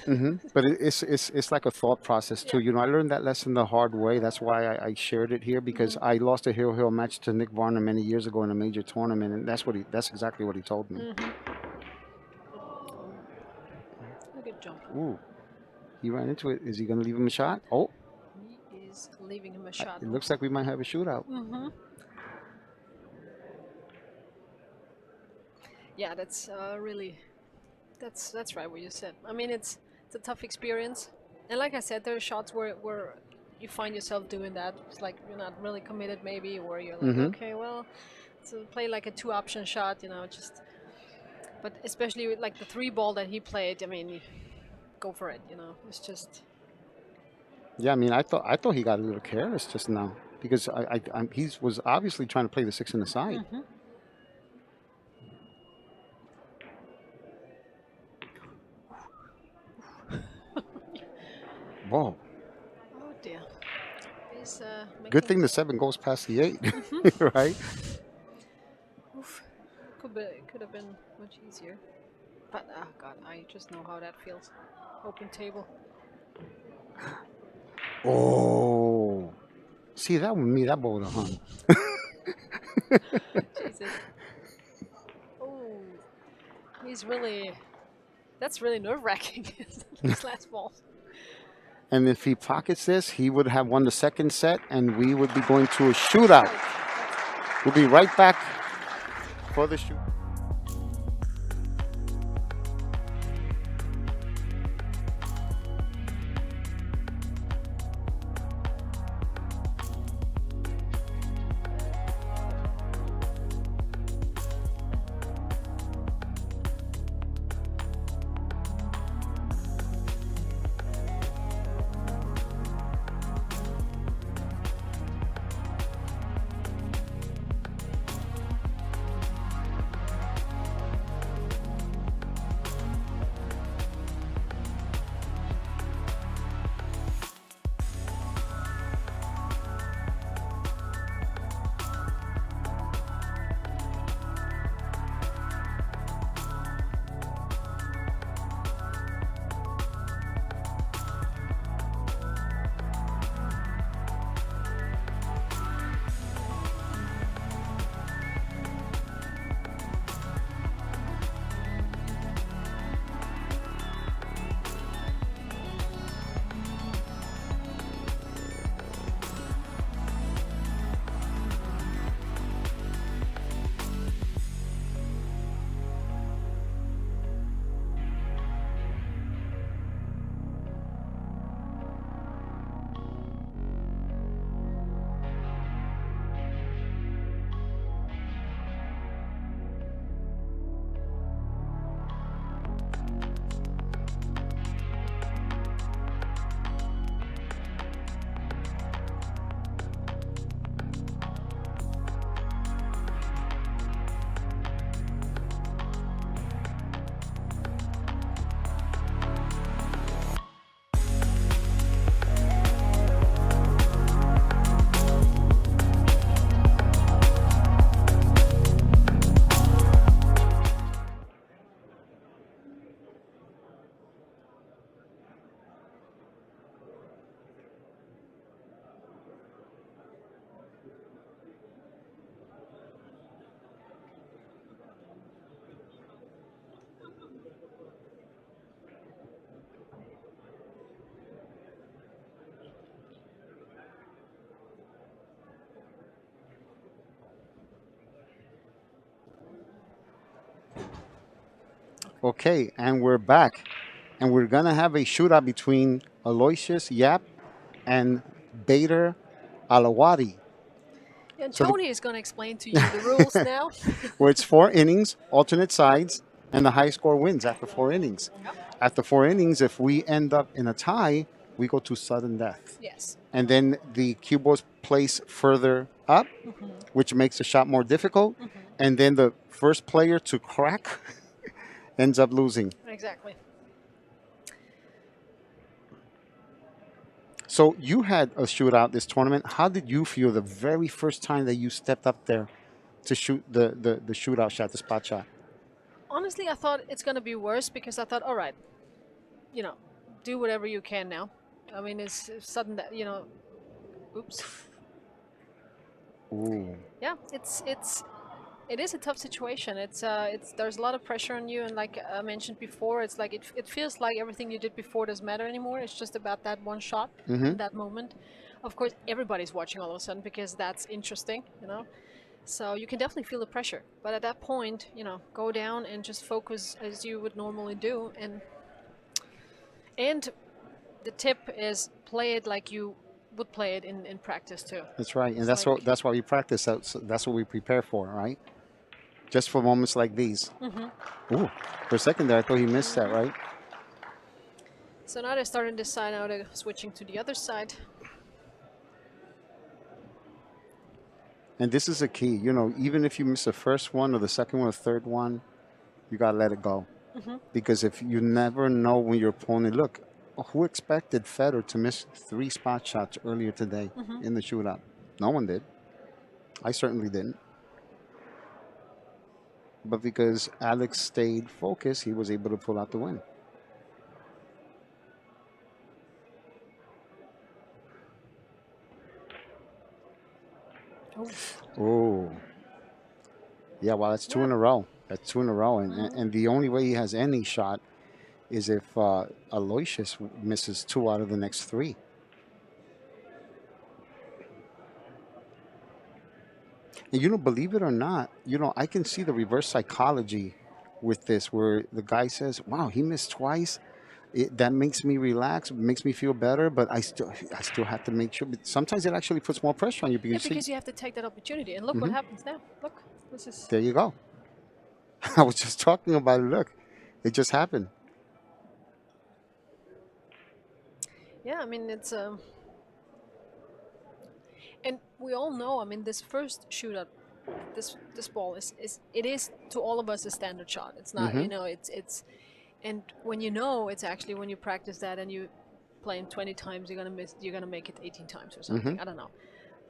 But it's like a thought process too. You know, I learned that lesson the hard way. That's why I shared it here, because I lost a heel match to Nick Varner many years ago in a major tournament, and that's exactly what he told me. a good jump. Ooh, he ran into it. Is he going to leave him a shot? Oh, He is leaving him a shot. it looks like we might have a shootout. Yeah, that's really, that's right what you said. I mean, it's a tough experience, and like I said, there are shots where you find yourself doing that. It's like you're not really committed, maybe, or you're like, okay, well, so play like a 2-option shot, just. But especially with like the 3-ball that he played, I mean, go for it, It's just. Yeah, I mean, I thought he got a little careless just now, because he was obviously trying to play the 6 in the side. Whoa. Oh dear. He's, Good thing the 7 goes past the 8, right? Oof. Could have been much easier. But God, I just know how that feels. Open table. Oh, see that ball would have hung. Jesus. Oh, he's really. That's really nerve-wracking. This last ball. And if he pockets this, he would have won the 2nd set, and we would be going to a shootout. We'll be right back for the shoot. Okay, and we're back. And we're going to have a shootout between Aloysius YAPP and Bader ALAWADHI. And So, Tony is going to explain to you the rules now. where it's 4 innings, alternate sides, and the high score wins after 4 innings. After 4 innings, if we end up in a tie, we go to sudden death. Yes. And then the cue balls place further up, which makes the shot more difficult. And then the first player to crack ends up losing. Exactly. So you had a shootout this tournament. How did you feel the very first time that you stepped up there to shoot the shootout shot, the spot shot? Honestly, I thought it's going to be worse because I thought, all right, do whatever you can now. I mean, it's sudden that, oops. Ooh. Yeah, it is a tough situation. There's a lot of pressure on you, and like I mentioned before, it's like it feels like everything you did before doesn't matter anymore. It's just about that one shot, that moment. Of course, everybody's watching all of a sudden because that's interesting, So you can definitely feel the pressure, but at that point, go down and just focus as you would normally do, and the tip is play it like you would play it in practice too. That's right, and It's that's why we practice. That's what we prepare for, right? Just for moments like these. Ooh, for a second there, I thought he missed that, right? So now they're starting this side, now they're switching to the other side. And this is a key. Even if you miss the first one or the second one or third one, you got to let it go. Because if you never know when your opponent, look, who expected Federer to miss 3 spot shots earlier today in the shootout? No one did. I certainly didn't. But because Alex stayed focused, he was able to pull out the win. Oh. Yeah, well, that's 2 in a row. That's 2 in a row. And the only way he has any shot is if Aloysius misses 2 out of the next 3. And believe it or not, I can see the reverse psychology with this, where the guy says, wow, he missed twice. That makes me relax, makes me feel better, but I still have to make sure. But sometimes it actually puts more pressure on you because you have to take that opportunity. And look what happens now. Look, this is... There you go. I was just talking about it. Look, it just happened. Yeah, I mean, it's... And we all know, I mean, this first shootout, this ball is to all of us a standard shot. It's not, it's... And when it's actually when you practice that and you play 20 times, you're gonna make it 18 times or something. I don't know.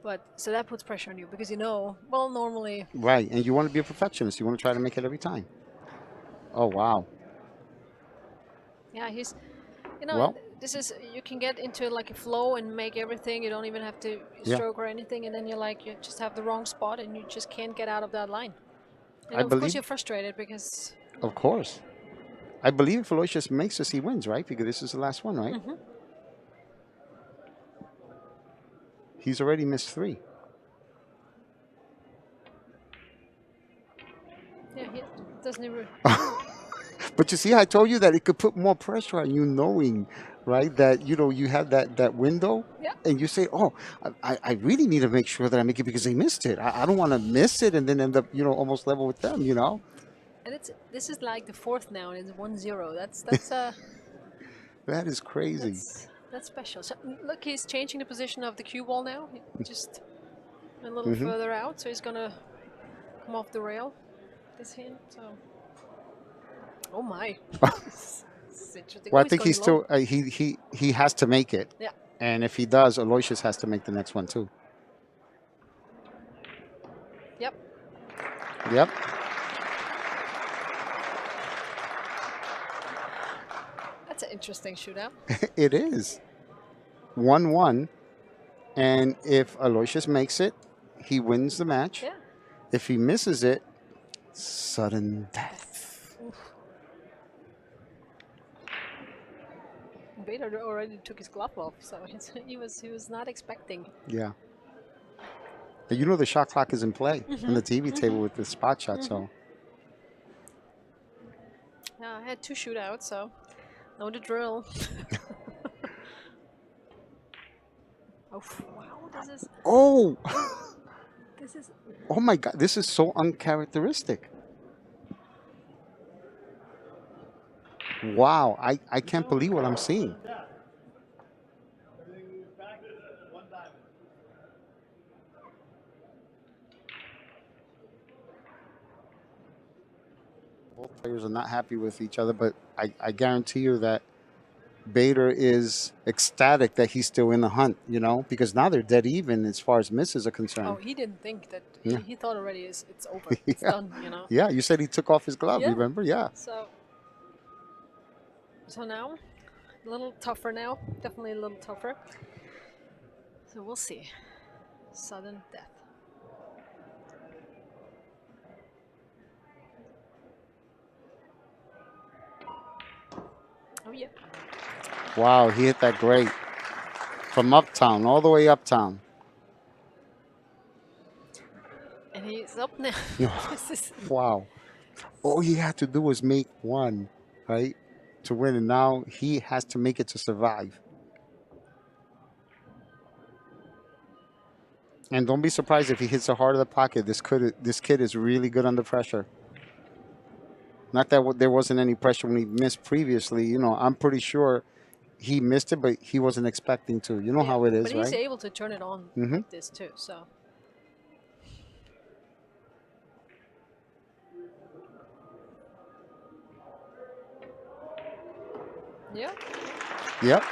But so that puts pressure on you because well, normally... Right, and you want to be a perfectionist. You want to try to make it every time. Oh, wow. Yeah, he's... Well, this is... You can get into like a flow and make everything. You don't even have to stroke or anything. And then you just have the wrong spot and you just can't get out of that line. And of course you're frustrated because... Of course. I believe if Aloysius makes this, he wins, right? Because this is the last one, right? He's already missed 3. Yeah, he doesn't even... But you see, I told you that it could put more pressure on you knowing, right, that, you have that window. Yeah. And you say, oh, I really need to make sure that I make it because they missed it. I don't want to miss it and then end up, almost level with them, And this is like the 4th now, and it's 1-0. That's That is crazy. That's special. So look, he's changing the position of the cue ball now. He just a little further out, so he's gonna come off the rail. This hand. So, oh my. This is interesting. Well, I think he's still he has to make it. Yeah. And if he does, Aloysius has to make the next one too. Yep. Yep. That's an interesting shootout. It is. 1-1. And if Aloysius makes it, he wins the match. Yeah. If he misses it, sudden death. Bader already took his glove off, so he was not expecting. Yeah. And the shot clock is in play on the TV table with the spot shot, so. had 2 shootouts, so know the drill. Oh, wow, this Oh, is oh my God, this is so uncharacteristic. Wow, I can't believe what I'm seeing. Both players are not happy with each other, but I guarantee you that Bader is ecstatic that he's still in the hunt, you know, because now they're dead even as far as misses are Oh, concerned. he didn't think that. Yeah. He thought already it's over. It's Yeah. done, you know. Yeah, you said he took off his glove, Yeah. remember? Yeah. So now, a little tougher now. Definitely a little tougher. So we'll see. Sudden death. Oh, yeah. Wow, he hit that great. From uptown, all the way uptown. And he's up now. This is Wow. All he had to do was make one, right, to win. And now he has to make it to survive. And don't be surprised if he hits a hard of the pocket. This kid is really good under pressure. Not that there wasn't any pressure when he missed previously. You know, I'm pretty sure he missed it, but he wasn't expecting to. You know how it is, but he's right? able to turn it on Mhm. like this too. So yeah. Yep.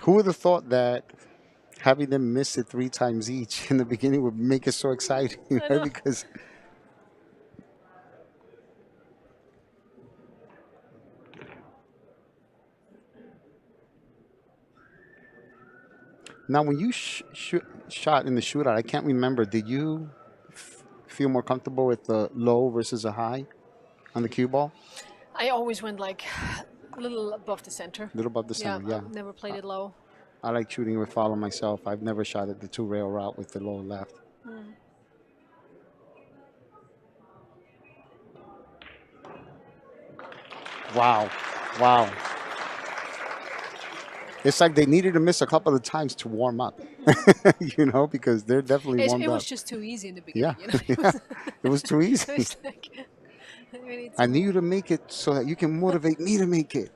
Who would have thought that having them miss it 3 times each in the beginning would make it so exciting, I right? know. Because now when you shot in the shootout, I can't remember. Did you feel more comfortable with the low versus a high on the cue ball? I always went like a little above the center. A little above the center, yeah. I've never played it low. I like shooting with follow myself. I've never shot at the 2-rail route with the low left. Wow. Wow. It's like they needed to miss a couple of times to warm up, you know, because they're definitely warmed It up. was just too easy in the beginning. Yeah, You know? yeah. It was too It easy. was like, we need I some need you to make it so that you can motivate me to make it.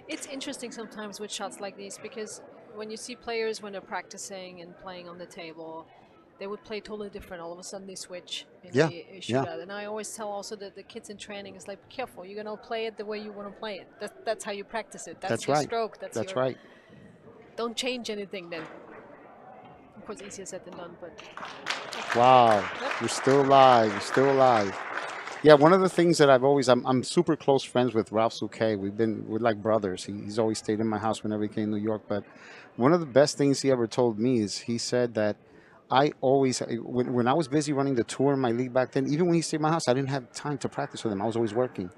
It's interesting sometimes with shots like these because when you see players when they're practicing and playing on the table, they would play totally different. All of a sudden they switch and Yeah, they yeah. shoot out. And I always tell also that the kids in training is like, be careful, you're gonna play it the way you want to play it. That's how you practice it. That's your right. stroke. That's your, right. Don't change anything then. Of course, easier said than done, but Wow. Yep. You're still alive. You're still alive. Yeah, one of the things that I'm super close friends with Ralph Souquet. We're like brothers. He's always stayed in my house whenever he came to New York. But one of the best things he ever told me is he said that when I was busy running the tour in my league back then, even when he stayed in my house, I didn't have time to practice with him. I was always working.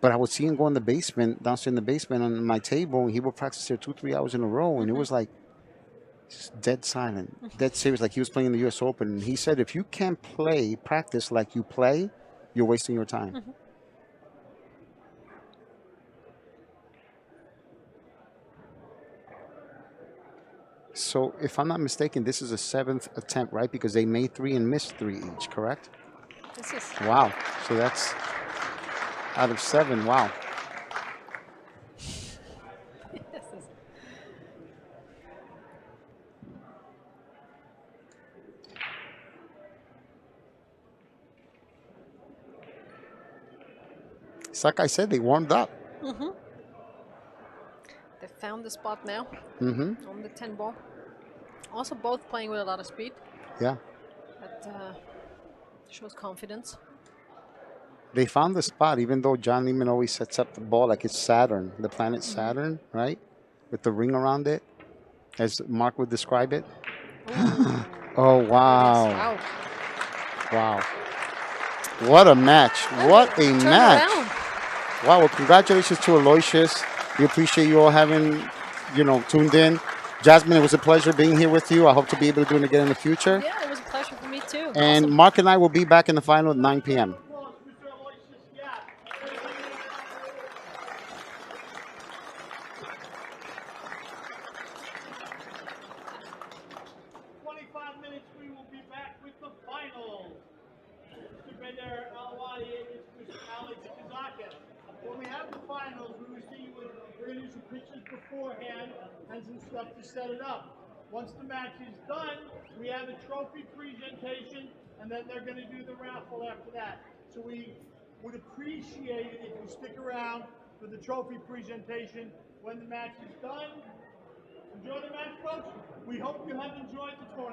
But I would see him go in the basement, downstairs in the basement on my table, and he would practice there 2-3 hours in a row. And it was like just dead silent, dead serious, like he was playing in the U.S. Open. And he said, if you can't practice like you play, you're wasting your time. So, if I'm not mistaken, this is a 7th attempt, right? Because they made 3 and missed 3 each, correct? this is Wow. So that's out of 7. Wow. this is It's like I said, they warmed up. they found the spot now Mm-hmm. on the 10 ball. Also, both playing with a lot of speed, Yeah. but shows confidence. They found the spot, even though John Lehman always sets up the ball like it's Saturn, the planet Saturn, right? With the ring around it, as Mark would describe it. Oh, wow. Wow. Wow. What a match. What a Turned match. around. Wow. Well, congratulations to Aloysius. We appreciate you all having, tuned in. Jasmine, it was a pleasure being here with you. I hope to be able to do it again in the future. Yeah, it was a pleasure for me too. And Awesome. Mark and I will be back in the final at 9 p.m. Minutes, we will be back with the finals. Predator ALAWADHI against Alex Kazaka. When we have the finals, we're going to do some pictures beforehand and some stuff to set it up. Once the match is done, we have a trophy presentation, and then they're going to do the raffle after that. So we would appreciate it if you stick around for the trophy presentation when the match is done. Enjoy the match, folks. We hope you have enjoyed the tournament.